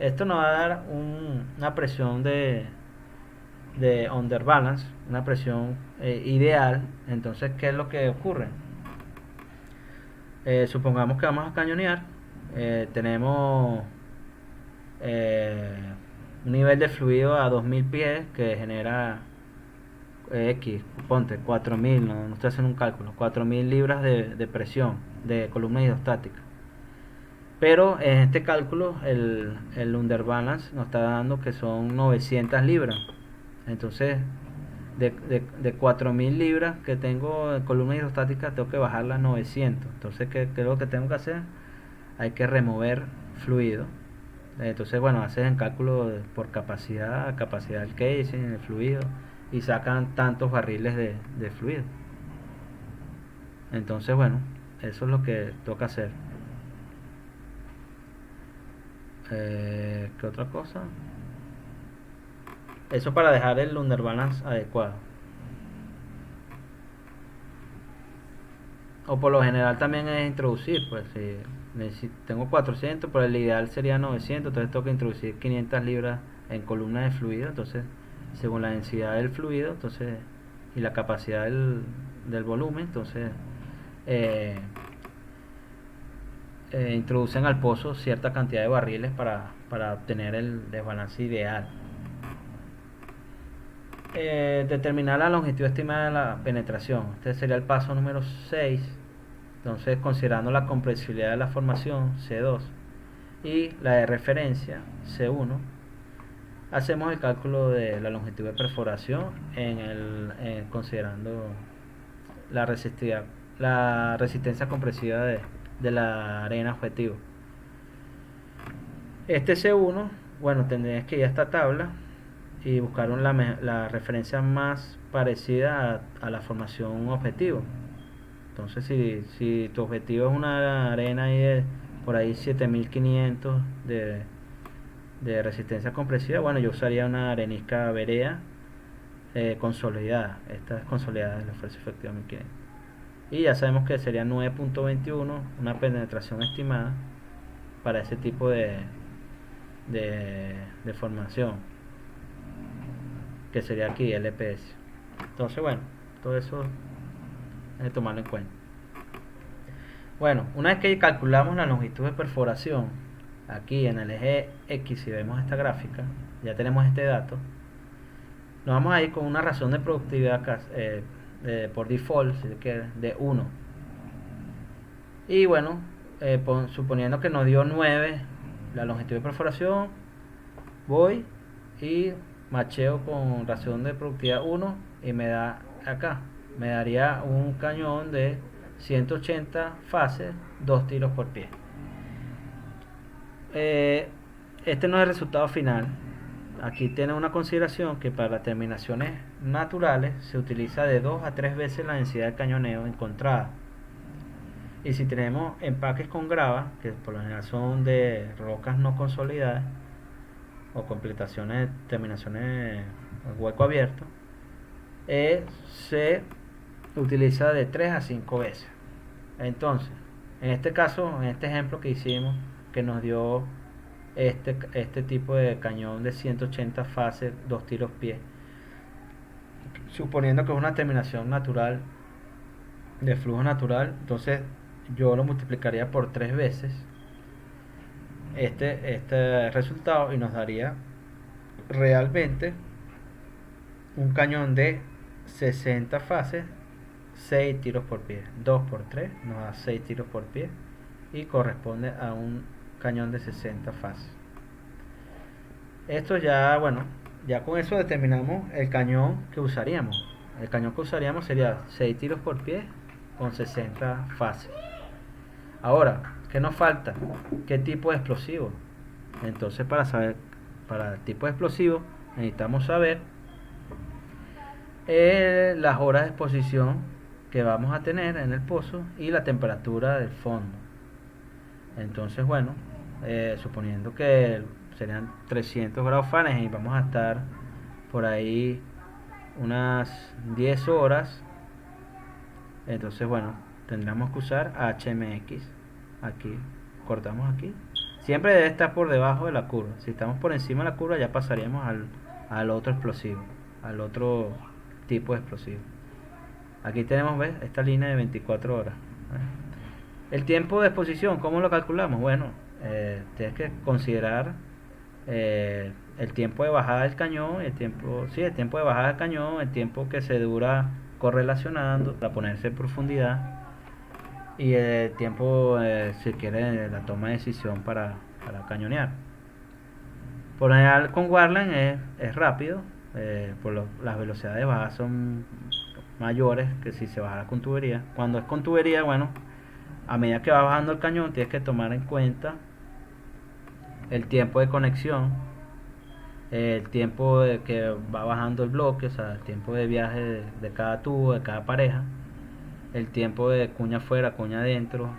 Esto nos va a dar una presión de underbalance, una presión ideal. Entonces, ¿qué es lo que ocurre? Supongamos que vamos a cañonear, tenemos un nivel de fluido a 2000 pies que genera ponte 4000, no estoy haciendo un cálculo, 4000 libras de presión de columna hidrostática. Pero en este cálculo el underbalance nos está dando que son 900 libras. Entonces, de 4000 libras que tengo de columna hidrostática, tengo que bajarla a 900. Entonces, ¿qué es lo que tengo que hacer? Hay que remover fluido. Entonces, bueno, haces el cálculo por capacidad del casing, el fluido, y sacan tantos barriles de fluido. Entonces, bueno, eso es lo que toca hacer. ¿Qué otra cosa? Eso para dejar el underbalance adecuado. O por lo general también es introducir, pues si tengo 400, pero el ideal sería 900, entonces tengo que introducir 500 libras en columna de fluido. Entonces, según la densidad del fluido, entonces, y la capacidad del volumen, entonces introducen al pozo cierta cantidad de barriles para obtener el desbalance ideal. Determinar la longitud estimada de la penetración. Este sería el paso número 6. Entonces, considerando la compresibilidad de la formación C2 y la de referencia C1, hacemos el cálculo de la longitud de perforación considerando la resistencia compresiva de la arena objetivo. Este C1, bueno, tendrías que ir a esta tabla y buscar la referencia más parecida a la formación objetivo. Entonces, si tu objetivo es una arena ahí por ahí 7500 de resistencia compresiva, bueno, yo usaría una arenisca Berea consolidada. Esta es consolidada de la fuerza efectiva 1500. Y ya sabemos que sería 9.21, una penetración estimada para ese tipo de formación, que sería aquí LPS. Entonces, bueno, todo eso hay que tomarlo en cuenta. Bueno, una vez que calculamos la longitud de perforación, aquí en el eje X, si vemos esta gráfica, ya tenemos este dato. Nos vamos a ir con una razón de productividad por default, si se quiere, de 1. Y bueno, suponiendo que nos dio 9 la longitud de perforación, voy y macheo con razón de productividad 1 y me da acá, me daría un cañón de 180 fases, 2 tiros por pie. Este no es el resultado final. Aquí tiene una consideración que para las terminaciones naturales se utiliza de 2 a 3 veces la densidad de cañoneo encontrada. Y si tenemos empaques con grava, que por lo general son de rocas no consolidadas o completaciones, terminaciones hueco abierto, se utiliza de 3 a 5 veces. Entonces, en este caso, en este ejemplo que hicimos, que nos dio este tipo de cañón de 180 fases, 2 tiros pie, suponiendo que es una terminación natural de flujo natural, entonces yo lo multiplicaría por 3 veces este resultado y nos daría realmente un cañón de 60 fases, 6 tiros por pie. 2 por 3 nos da 6 tiros por pie y corresponde a un cañón de 60 fases. Esto ya, bueno, ya con eso determinamos el cañón que usaríamos. El cañón que usaríamos sería 6 tiros por pie con 60 fases. Ahora, ¿qué nos falta? ¿Qué tipo de explosivo? Entonces, para saber, para el tipo de explosivo, necesitamos saber las horas de exposición que vamos a tener en el pozo y la temperatura del fondo. Entonces, bueno, suponiendo que serían 300 grados Fahrenheit, vamos a estar por ahí unas 10 horas. Entonces, bueno, tendremos que usar HMX. Aquí, cortamos aquí. Siempre debe estar por debajo de la curva. Si estamos por encima de la curva, ya pasaríamos al otro explosivo, al otro tipo de explosivo. Aquí tenemos, ¿ves? Esta línea de 24 horas. El tiempo de exposición, ¿cómo lo calculamos? Bueno, tienes que considerar el tiempo de bajada del cañón, el tiempo de bajada del cañón, el tiempo que se dura correlacionando para ponerse en profundidad y el tiempo, si quiere, la toma de decisión para cañonear. Por lo general con Warland es rápido, las velocidades bajas son mayores que si se baja con tubería. Cuando es con tubería, bueno, a medida que va bajando el cañón tienes que tomar en cuenta el tiempo de conexión, el tiempo de que va bajando el bloque, o sea, el tiempo de viaje de cada tubo, de cada pareja, el tiempo de cuña afuera, cuña adentro,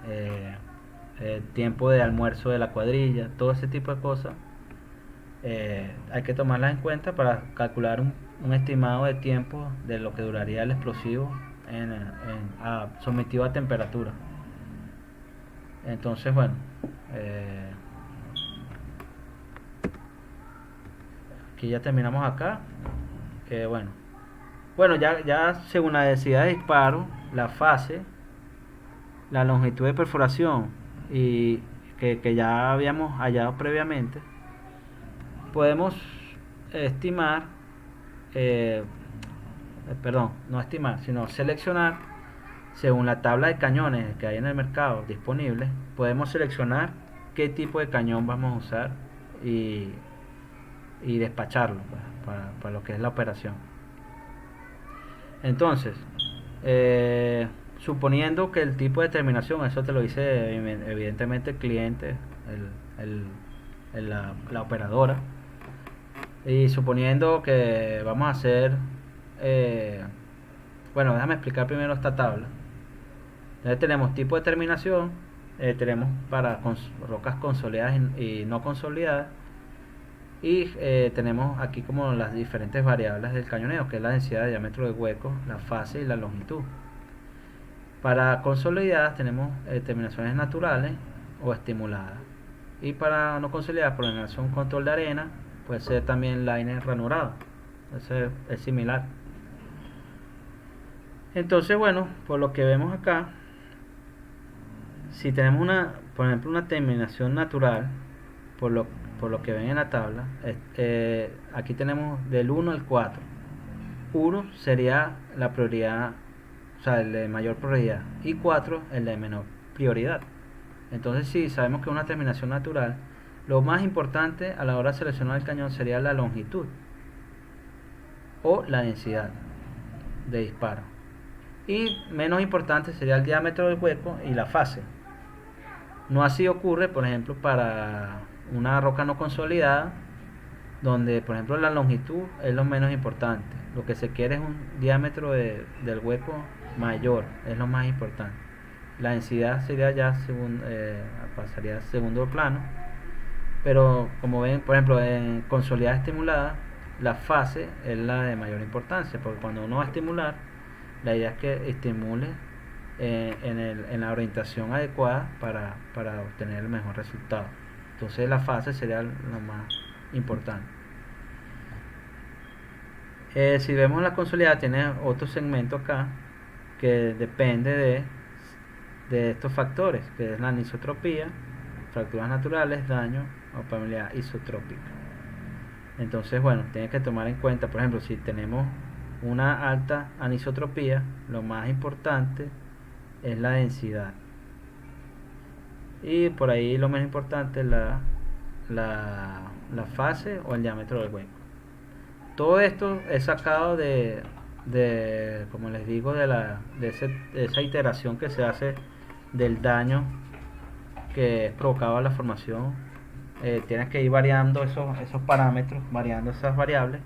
el tiempo de almuerzo de la cuadrilla, todo ese tipo de cosas. Hay que tomarlas en cuenta para calcular un estimado de tiempo de lo que duraría el explosivo sometido a temperatura. Entonces, bueno, aquí ya terminamos acá. Bueno, ya según la densidad de disparo, la fase, la longitud de perforación y que ya habíamos hallado previamente, podemos estimar, no estimar, sino seleccionar, según la tabla de cañones que hay en el mercado disponible, podemos seleccionar qué tipo de cañón vamos a usar y despacharlo para lo que es la operación. Entonces, suponiendo que el tipo de terminación, eso te lo dice evidentemente el cliente, la operadora, y suponiendo que vamos a hacer, bueno, déjame explicar primero esta tabla. Entonces tenemos tipo de terminación, tenemos para rocas consolidadas y no consolidadas, y tenemos aquí como las diferentes variables del cañoneo, que es la densidad de diámetro de hueco, la fase y la longitud. Para consolidadas tenemos terminaciones naturales o estimuladas, y para no consolidadas, por ejemplo, un control de arena, puede ser también liner ranurado. Eso es similar. Entonces, bueno, por lo que vemos acá, si tenemos por ejemplo, una terminación natural, por lo, por lo que ven en la tabla, aquí tenemos del 1 al 4. 1 sería la prioridad, o sea, el de mayor prioridad, y 4 el de menor prioridad. Entonces, si sabemos que una terminación natural, lo más importante a la hora de seleccionar el cañón sería la longitud o la densidad de disparo. Y menos importante sería el diámetro del hueco y la fase. No así ocurre, por ejemplo, para una roca no consolidada, donde, por ejemplo, la longitud es lo menos importante. Lo que se quiere es un diámetro del hueco mayor, es lo más importante. La densidad sería ya pasaría a segundo plano. Pero como ven, por ejemplo, en consolidada estimulada, la fase es la de mayor importancia, porque cuando uno va a estimular, la idea es que estimule en la orientación adecuada para obtener el mejor resultado. Entonces la fase sería lo más importante. Si vemos la consolidada, tiene otro segmento acá que depende de estos factores, que es la anisotropía, fracturas naturales, daño o permeabilidad isotrópica. Entonces, bueno, tiene que tomar en cuenta, por ejemplo, si tenemos una alta anisotropía, lo más importante es la densidad. Y por ahí lo menos importante es la fase o el diámetro del hueco. Todo esto es sacado como les digo, de esa iteración que se hace del daño que provocaba la formación. Tienes que ir variando esos parámetros, variando esas variables,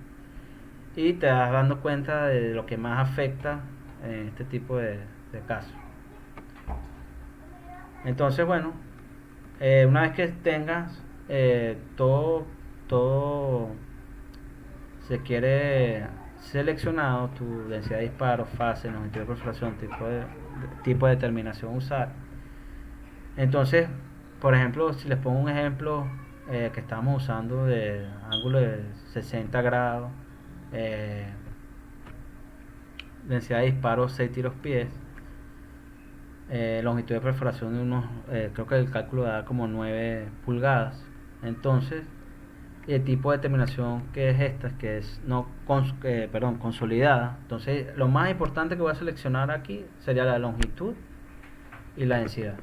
y te das dando cuenta de lo que más afecta en este tipo de casos. Entonces, bueno, una vez que tengas todo se quiere seleccionado, tu densidad de disparo, fase, longitud de perforación, tipo de determinación usar. Entonces, por ejemplo, si les pongo un ejemplo que estamos usando de ángulo de 60 grados, densidad de disparo 6 tiros pies, longitud de perforación de unos, creo que el cálculo da como 9 pulgadas. Entonces, el tipo de determinación que es esta, que es consolidada. Entonces, lo más importante que voy a seleccionar aquí sería la longitud y la densidad.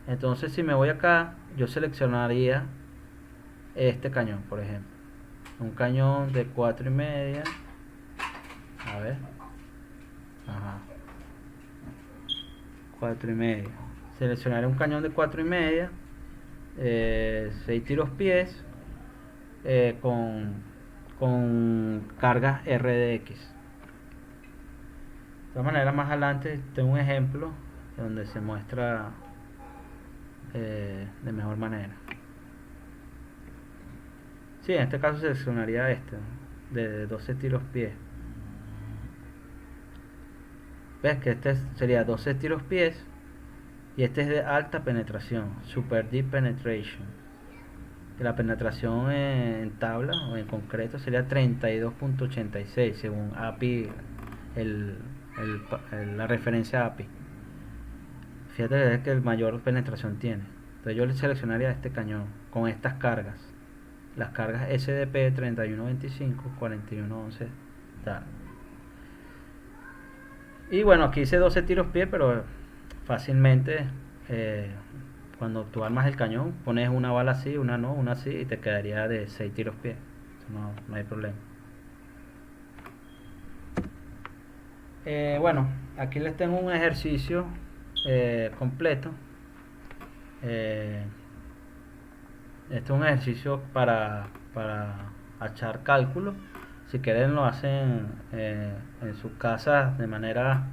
Entonces, si me voy acá, yo seleccionaría este cañón, por ejemplo, un cañón de 4,5. A ver, ajá, 4,5. Seleccionaré un cañón de 4,5, 6 tiros pies, con cargas RDX. De todas maneras, más adelante tengo un ejemplo donde se muestra de mejor manera. Sí, en este caso seleccionaría este de 12 tiros pie. Ves que este sería 12 tiros pies, y este es de alta penetración, super deep penetration, que la penetración en tabla o en concreto sería 32.86 según API, la referencia API. Fíjate que el mayor penetración tiene. Entonces yo le seleccionaría este cañón con estas cargas, las cargas SDP 3125, 4111 tal. Y bueno, aquí hice 12 tiros pie, pero fácilmente cuando tú armas el cañón pones una bala así, una no, una así, y te quedaría de 6 tiros pie. No hay problema. Bueno, aquí les tengo un ejercicio completo. Este es un ejercicio para echar cálculo. Si quieren lo hacen en sus casas de manera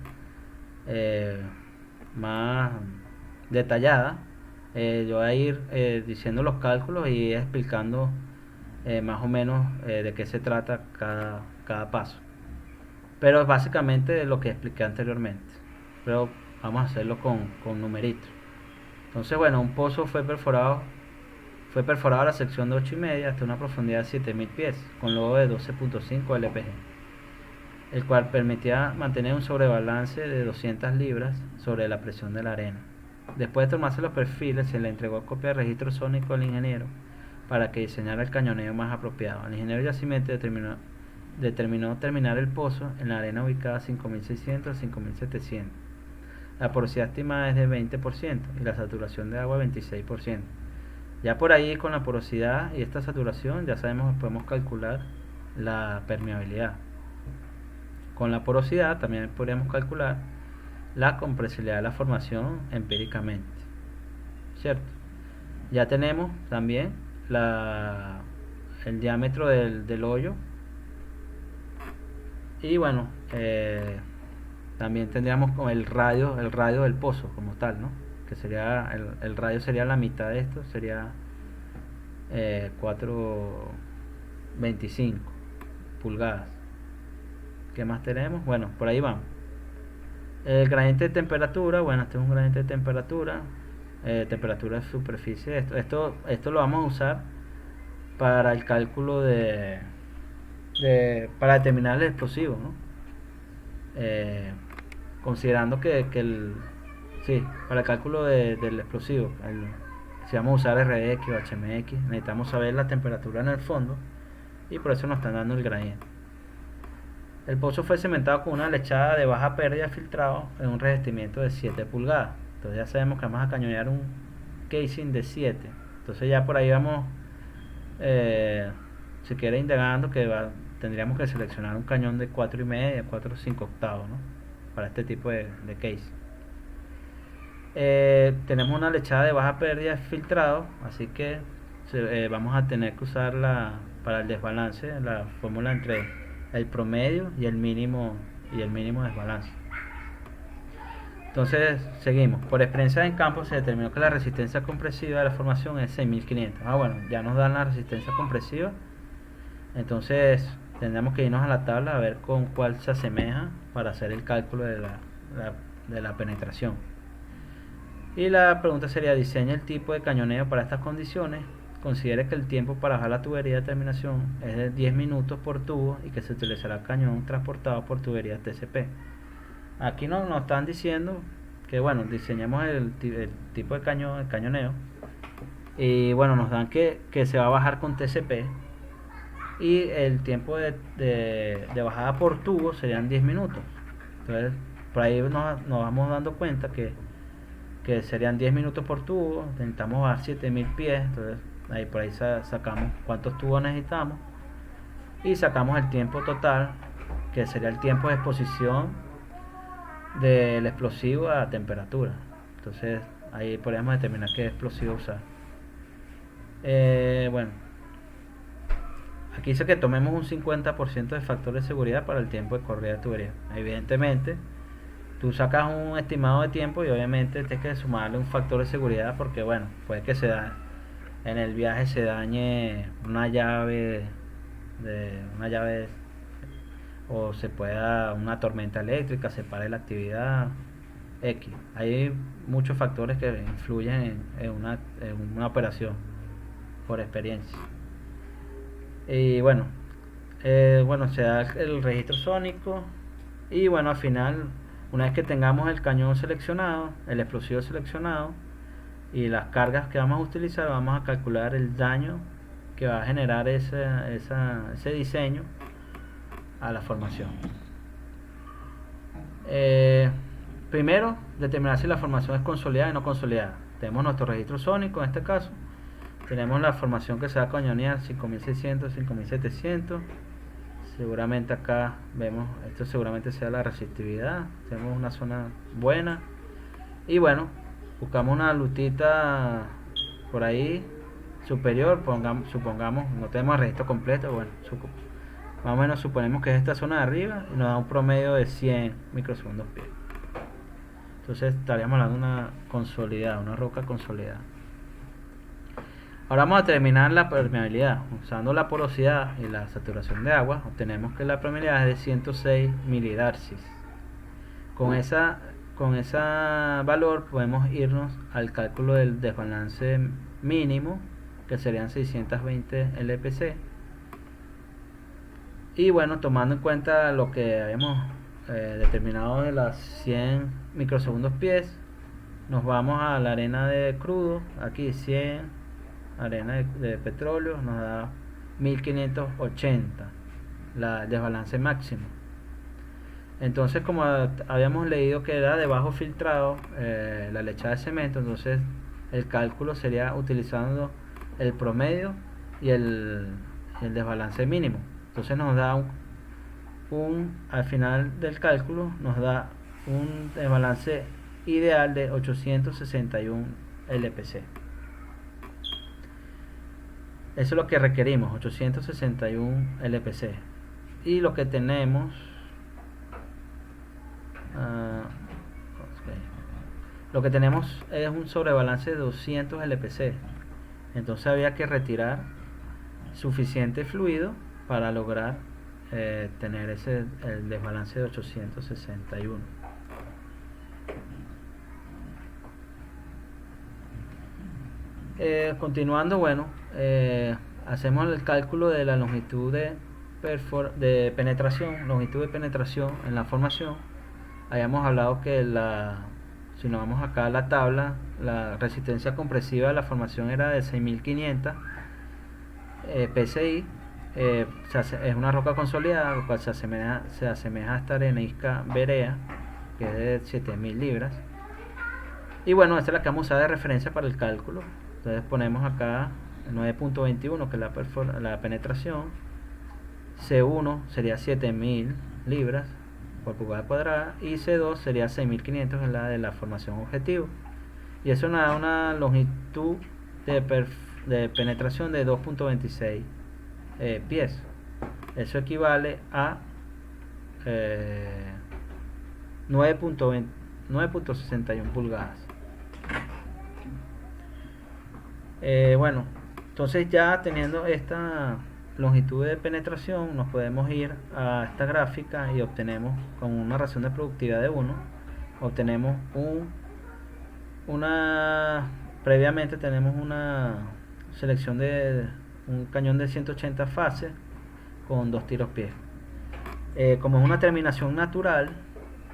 más detallada. Yo voy a ir diciendo los cálculos y explicando más o menos de qué se trata cada paso. Pero es básicamente lo que expliqué anteriormente. Pero vamos a hacerlo con numeritos. Entonces, bueno, un pozo fue perforado a la sección de 8,5 hasta una profundidad de 7.000 pies con lodo de 12.5 LPG. el cual permitía mantener un sobrebalance de 200 libras sobre la presión de la arena. Después de tomarse los perfiles, se le entregó copia de registro sónico al ingeniero para que diseñara el cañoneo más apropiado. El ingeniero yacimiento determinó terminar el pozo en la arena ubicada a 5600 a 5700. La porosidad estimada es de 20% y la saturación de agua 26%. Ya por ahí, con la porosidad y esta saturación, ya sabemos que podemos calcular la permeabilidad. Con la porosidad también podríamos calcular la compresibilidad de la formación empíricamente, ¿cierto? Ya tenemos también el diámetro del hoyo, y bueno, también tendríamos como el radio del pozo como tal, ¿no? Que sería el radio sería la mitad de esto, sería 4,25 pulgadas. ¿Qué más tenemos? Bueno, por ahí vamos. El gradiente de temperatura, bueno, este es un gradiente de temperatura, temperatura de superficie. Esto lo vamos a usar para el cálculo para determinar el explosivo, ¿no? Considerando que para el cálculo del explosivo, si vamos a usar RX o HMX, necesitamos saber la temperatura en el fondo, y por eso nos están dando el gradiente. El pozo fue cimentado con una lechada de baja pérdida filtrado en un revestimiento de 7 pulgadas. Entonces ya sabemos que vamos a cañonear un casing de 7. Entonces ya por ahí vamos, si quiere indagando, tendríamos que seleccionar un cañón de 4,5, 4,5 octavos, ¿no? Para este tipo de case. Tenemos una lechada de baja pérdida filtrado, así que vamos a tener que usar para el desbalance la fórmula entre el promedio y el mínimo desbalance. Entonces seguimos. Por experiencia en campo se determinó que la resistencia compresiva de la formación es 6500. Bueno, ya nos dan la resistencia compresiva. Entonces tendremos que irnos a la tabla a ver con cuál se asemeja para hacer el cálculo de la penetración. Y la pregunta sería: diseña el tipo de cañoneo para estas condiciones. Considere que el tiempo para bajar la tubería de terminación es de 10 minutos por tubo y que se utilizará cañón transportado por tuberías TCP. Aquí nos están diciendo que bueno, diseñemos el tipo de cañoneo, y bueno, nos dan que se va a bajar con TCP, y el tiempo de bajada por tubo serían 10 minutos. Entonces por ahí nos vamos dando cuenta que serían 10 minutos por tubo. Necesitamos bajar 7000 pies. Entonces ahí por ahí sacamos cuántos tubos necesitamos y sacamos el tiempo total, que sería el tiempo de exposición del explosivo a temperatura. Entonces ahí podríamos determinar qué explosivo usar. Bueno, aquí dice que tomemos un 50% de factor de seguridad para el tiempo de corrida de tubería. Evidentemente tú sacas un estimado de tiempo y obviamente tienes que sumarle un factor de seguridad, porque bueno, puede que en el viaje se dañe una llave o se pueda una tormenta eléctrica, se pare la actividad X. Hay muchos factores que influyen en una operación, por experiencia. Y bueno, se da el registro sónico, y bueno, al final, una vez que tengamos el cañón seleccionado, el explosivo seleccionado y las cargas que vamos a utilizar, vamos a calcular el daño que va a generar ese diseño a la formación. Primero, determinar si la formación es consolidada y no consolidada. Tenemos nuestro registro sónico, en este caso tenemos la formación que se va a cañonear 5600, 5700. Seguramente acá vemos, esto seguramente sea la resistividad. Tenemos una zona buena, y bueno, buscamos una lutita por ahí superior. Supongamos, no tenemos el registro completo, bueno, más o menos suponemos que es esta zona de arriba, y nos da un promedio de 100 microsegundos pie. Entonces estaríamos hablando de una roca consolidada. Ahora vamos a determinar la permeabilidad. Usando la porosidad y la saturación de agua, obtenemos que la permeabilidad es de 106 milidarcis. Con ese valor podemos irnos al cálculo del desbalance mínimo, que serían 620 LPC. Y bueno, tomando en cuenta lo que habíamos determinado de las 100 microsegundos pies, nos vamos a la arena de crudo. Aquí 100 arena de petróleo nos da 1580, el desbalance máximo. Entonces, como habíamos leído que era de bajo filtrado la lechada de cemento, entonces el cálculo sería utilizando el promedio y el desbalance mínimo. Entonces nos da al final del cálculo nos da un desbalance ideal de 861 LPC. Eso es lo que requerimos, 861 LPC. Y lo que tenemos es un sobrebalance de 200 LPC. Entonces había que retirar suficiente fluido para lograr tener el desbalance de 861. Continuando, bueno, hacemos el cálculo de la longitud de penetración, en la formación. Habíamos hablado que si nos vamos acá a la tabla, la resistencia compresiva de la formación era de 6500 PSI. Es una roca consolidada, lo cual se asemeja a esta arenisca Berea, que es de 7000 libras. Y bueno, esta es la que vamos a usar de referencia para el cálculo. Entonces ponemos acá 9.21, que es la penetración. C1 sería 7000 libras por pulgada cuadrada, y C2 sería 6500, es la de la formación objetivo. Y eso nos da una longitud de penetración de 2.26 pies. Eso equivale a 9.61 pulgadas. Bueno, entonces ya teniendo esta longitud de penetración, nos podemos ir a esta gráfica y obtenemos, con una razón de productividad de 1, obtenemos previamente tenemos una selección de un cañón de 180 fases con 2 tiros pie. Como es una terminación natural,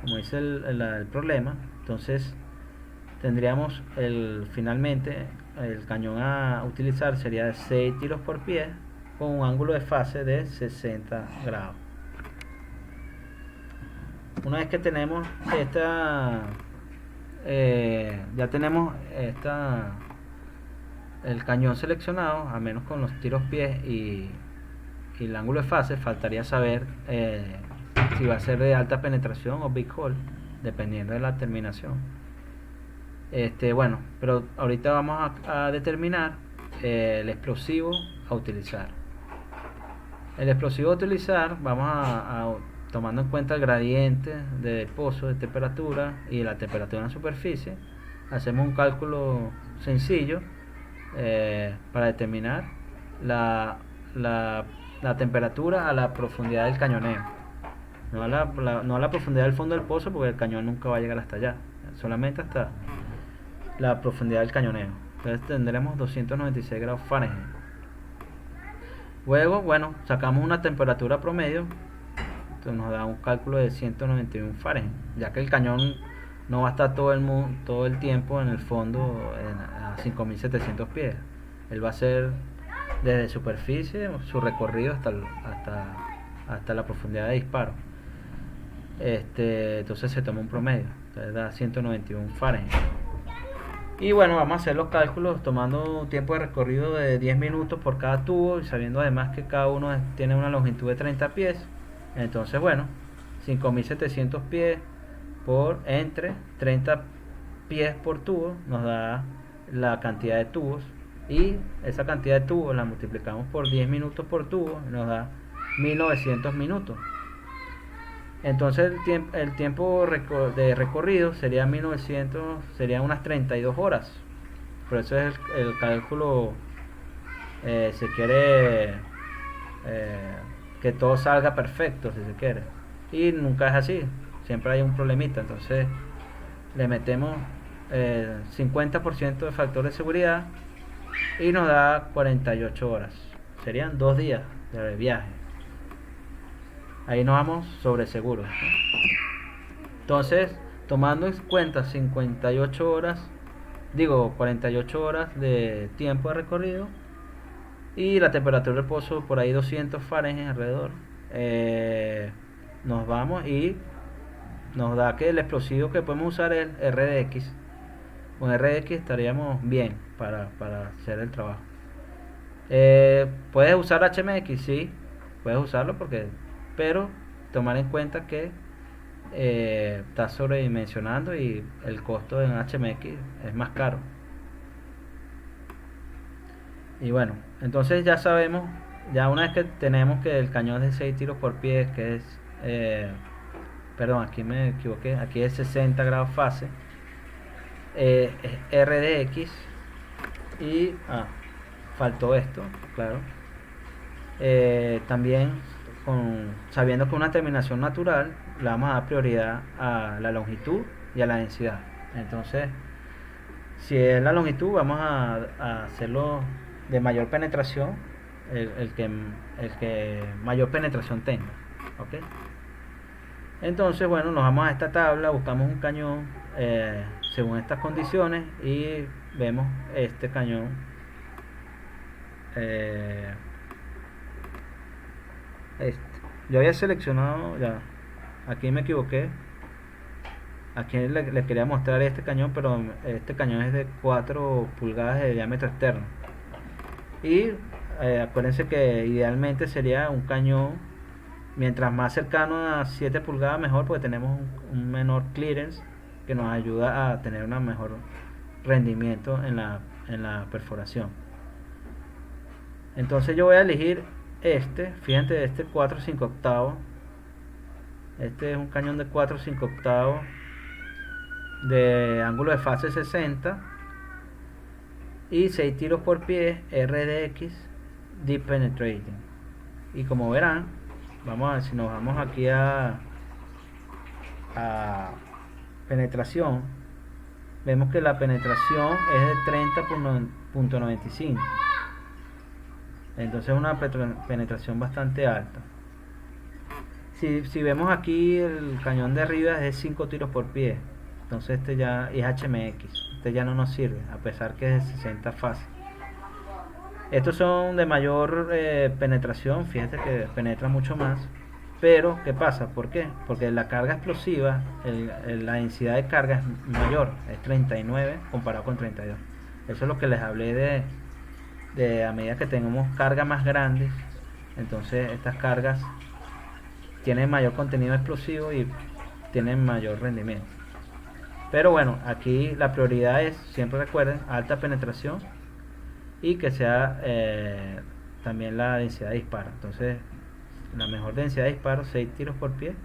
como dice el problema, entonces tendríamos finalmente el cañón a utilizar sería de 6 tiros por pie con un ángulo de fase de 60 grados. Una vez que tenemos ya tenemos el cañón seleccionado, al menos con los tiros pies y el ángulo de fase, faltaría saber si va a ser de alta penetración o big hole, dependiendo de la terminación. Bueno, pero ahorita vamos a determinar el explosivo a utilizar. El explosivo a utilizar, vamos tomando en cuenta el gradiente de pozo, de temperatura y la temperatura en la superficie, hacemos un cálculo sencillo para determinar la temperatura a la profundidad del cañoneo. No a la profundidad del fondo del pozo, porque el cañón nunca va a llegar hasta allá, solamente hasta la profundidad del cañoneo. Entonces tendremos 296 grados Fahrenheit. Luego, bueno, sacamos una temperatura promedio, entonces nos da un cálculo de 191 Fahrenheit, ya que el cañón no va a estar todo el tiempo en el fondo a 5700 pies. Él va a ser desde superficie su recorrido hasta la profundidad de disparo. Entonces se toma un promedio, entonces da 191 Fahrenheit. Y bueno, vamos a hacer los cálculos tomando un tiempo de recorrido de 10 minutos por cada tubo, y sabiendo además que cada uno tiene una longitud de 30 pies. Entonces, bueno, 5700 pies entre 30 pies por tubo nos da la cantidad de tubos, y esa cantidad de tubos la multiplicamos por 10 minutos por tubo y nos da 1900 minutos. Entonces el tiempo de recorrido sería 1900, sería unas 32 horas. Por eso es el cálculo, se quiere que todo salga perfecto, si se quiere, y nunca es así, siempre hay un problemita. Entonces le metemos 50% de factor de seguridad y nos da 48 horas, serían 2 días de viaje. Ahí nos vamos sobre seguros, ¿no? Entonces, tomando en cuenta 58 horas, digo 48 horas de tiempo de recorrido y la temperatura del pozo por ahí 200 Fahrenheit alrededor, nos vamos y nos da que el explosivo que podemos usar es el RDX. Con RDX estaríamos bien para hacer el trabajo. ¿Puedes usar HMX? Sí, puedes usarlo pero tomar en cuenta que estás sobredimensionando y el costo en HMX es más caro. Y bueno, entonces ya sabemos, ya una vez que tenemos que el cañón es de 6 tiros por pie, que es, perdón, aquí me equivoqué, aquí es 60 grados fase, es RDX y, faltó esto, claro. También sabiendo que una terminación natural le vamos a dar prioridad a la longitud y a la densidad. Entonces, si es la longitud, vamos a hacerlo de mayor penetración, el que mayor penetración tenga. ¿Ok? Entonces, bueno, nos vamos a esta tabla, buscamos un cañón según estas condiciones y vemos este cañón. Este. Yo había seleccionado, ya, aquí me equivoqué. Aquí le quería mostrar este cañón, pero este cañón es de 4 pulgadas de diámetro externo. Y acuérdense que idealmente sería un cañón, mientras más cercano a 7 pulgadas mejor, porque tenemos un menor clearance que nos ayuda a tener un mejor rendimiento en la perforación. Entonces yo voy a elegir fíjate, este 4/5 octavos. Este es un cañón de 4/5 octavos de ángulo de fase 60 y 6 tiros por pie RDX Deep Penetrating. Y como verán, vamos a ver si nos vamos aquí a penetración, vemos que la penetración es de 30.95, entonces es una penetración bastante alta. Si vemos aquí, el cañón de arriba es de 5 tiros por pie, entonces este ya es HMX, este ya no nos sirve, a pesar que es de 60 fases. Estos son de mayor penetración, fíjate que penetra mucho más. Pero, ¿qué pasa? ¿Por qué? Porque la carga explosiva, la densidad de carga es mayor, es 39 comparado con 32. Eso es lo que les hablé de a medida que tengamos cargas más grandes, entonces estas cargas tienen mayor contenido explosivo y tienen mayor rendimiento. Pero bueno, aquí la prioridad es, siempre recuerden, alta penetración y que sea también la densidad de disparo. Entonces, la mejor densidad de disparo, 6 tiros por pie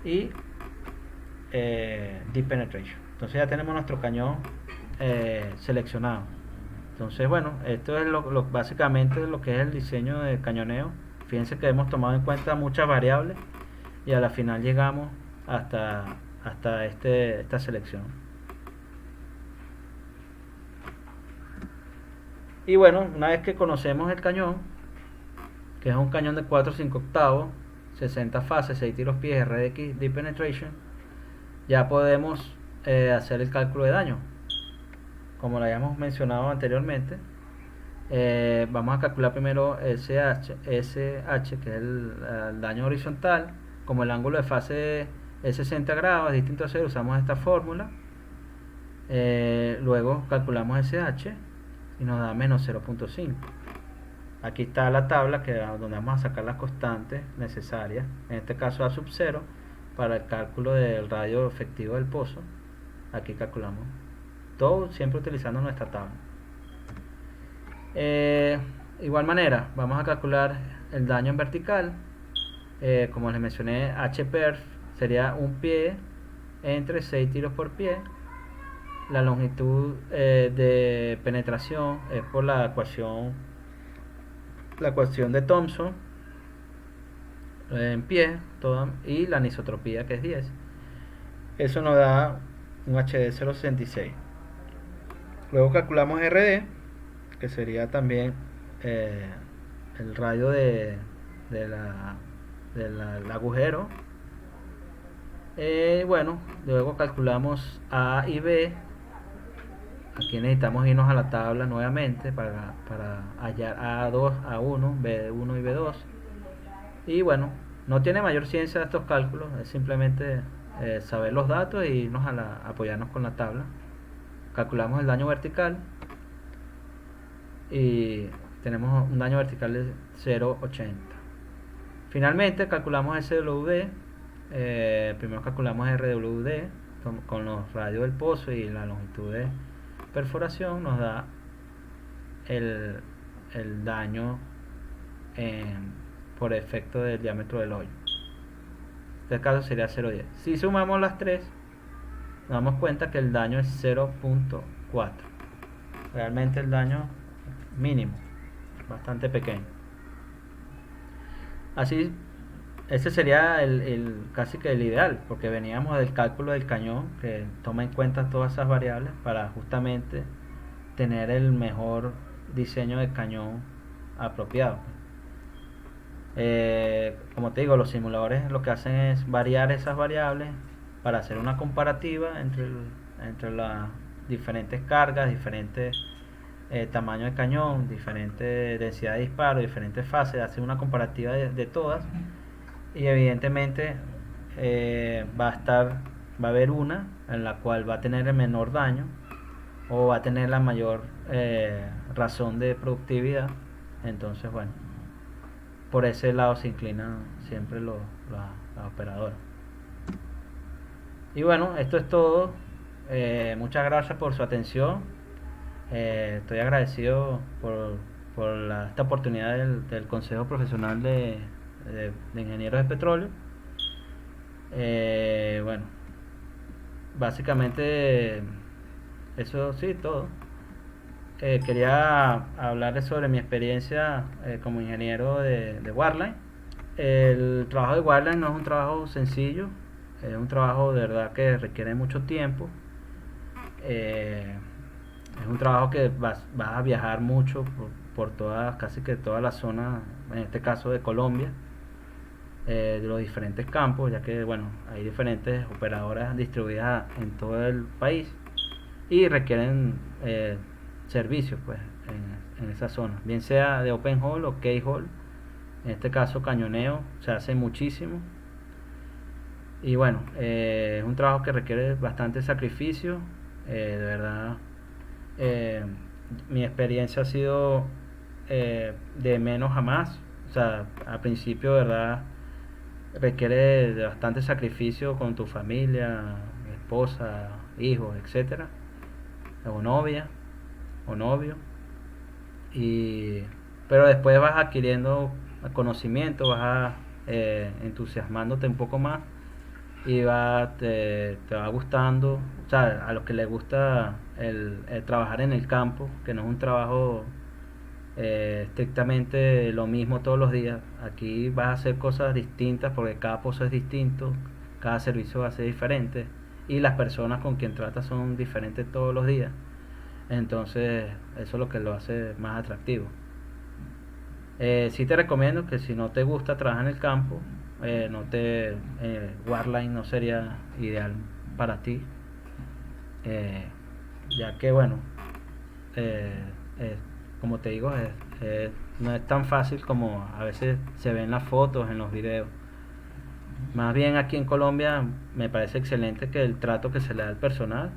y deep penetration. Entonces ya tenemos nuestro cañón seleccionado. Entonces, bueno, esto es básicamente lo que es el diseño de cañoneo. Fíjense que hemos tomado en cuenta muchas variables y a la final llegamos hasta esta selección. Y bueno, una vez que conocemos el cañón, que es un cañón de 4/5 octavos, 60 fases, 6 tiros pies, RDX Deep Penetration, ya podemos hacer el cálculo de daño. Como lo habíamos mencionado anteriormente, vamos a calcular primero SH, que es el daño horizontal. Como el ángulo de fase es 60 grados, es distinto a 0, usamos esta fórmula. Luego calculamos SH y nos da menos 0.5. Aquí está la tabla donde vamos a sacar las constantes necesarias, en este caso A sub 0, para el cálculo del radio efectivo del pozo. Aquí calculamos todo siempre utilizando nuestra tabla. Igual manera, vamos a calcular el daño en vertical. Como les mencioné, HPerf sería un pie entre 6 tiros por pie. La longitud de penetración es por la ecuación de Thomson en pie y la anisotropía, que es 10. Eso nos da un HD 0.66. Luego calculamos RD, que sería también el radio de del agujero. Bueno, luego calculamos A y B. Aquí necesitamos irnos a la tabla nuevamente para hallar A2, A1, B1 y B2. Y bueno, no tiene mayor ciencia estos cálculos, es simplemente saber los datos e irnos apoyarnos con la tabla. Calculamos el daño vertical y tenemos un daño vertical de 0,80. Finalmente calculamos SWD. Primero calculamos RWD con los radios del pozo y la longitud de perforación. Nos da el daño por efecto del diámetro del hoyo. En este caso sería 0,10. Si sumamos las tres, nos damos cuenta que el daño es 0,4. Realmente el daño mínimo, bastante pequeño. Así, ese sería casi que el ideal, porque veníamos del cálculo del cañón, que toma en cuenta todas esas variables para justamente tener el mejor diseño de cañón apropiado. Como te digo, los simuladores lo que hacen es variar esas variables para hacer una comparativa entre las diferentes cargas, diferentes tamaños de cañón, diferente densidad de disparo, diferentes fases, hacer una comparativa de todas, y evidentemente va a haber una en la cual va a tener el menor daño o va a tener la mayor razón de productividad. Entonces, bueno, por ese lado se inclinan siempre los operadores. Y bueno, esto es todo. Muchas gracias por su atención. Estoy agradecido por esta oportunidad del Consejo Profesional de Ingenieros de Petróleo. Bueno, básicamente eso sí, todo. Quería hablarles sobre mi experiencia como ingeniero de Wireline. El trabajo de Wireline no es un trabajo sencillo, es un trabajo de verdad que requiere mucho tiempo. Es un trabajo que vas a viajar mucho por casi que toda la zona, en este caso de Colombia, de los diferentes campos, ya que bueno, hay diferentes operadoras distribuidas en todo el país y requieren servicios pues en esa zona, bien sea de open hole o key hole. En este caso cañoneo se hace muchísimo. Y bueno, es un trabajo que requiere bastante sacrificio. De verdad, mi experiencia ha sido de menos a más. O sea, al principio, de verdad, requiere de bastante sacrificio con tu familia, esposa, hijos, etcétera, o novia o novio. Pero después vas adquiriendo conocimiento, vas entusiasmándote un poco más y te va gustando. O sea, a los que les gusta el trabajar en el campo, que no es un trabajo estrictamente lo mismo todos los días. Aquí vas a hacer cosas distintas porque cada pozo es distinto, cada servicio va a ser diferente y las personas con quien tratas son diferentes todos los días. Entonces eso es lo que lo hace más atractivo. Sí te recomiendo que si no te gusta trabajar en el campo, Wireline no sería ideal para ti, ya que bueno, eh, como te digo, no es tan fácil como a veces se ven las fotos en los videos. Más bien aquí en Colombia me parece excelente que el trato que se le da al personal,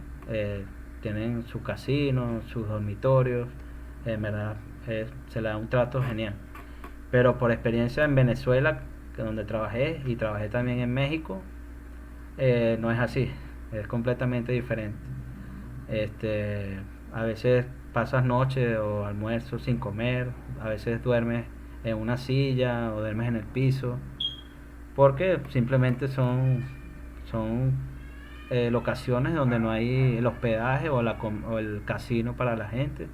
tienen su casino, sus dormitorios, en verdad se le da un trato genial. Pero por experiencia en Venezuela, que donde trabajé y trabajé también en México, no es así, es completamente diferente. A veces pasas noche o almuerzo sin comer, a veces duermes en una silla o duermes en el piso, porque simplemente son locaciones donde no hay el hospedaje o el casino para la gente.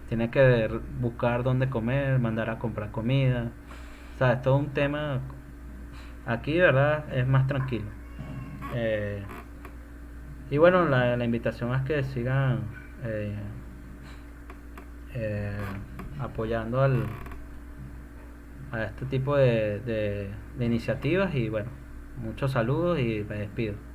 Tienes que buscar dónde comer, mandar a comprar comida. O sea, es todo un tema. Aquí, de verdad, es más tranquilo. Eh, y bueno, la invitación es que sigan eh, eh, apoyando a este tipo de iniciativas y bueno, muchos saludos y me despido.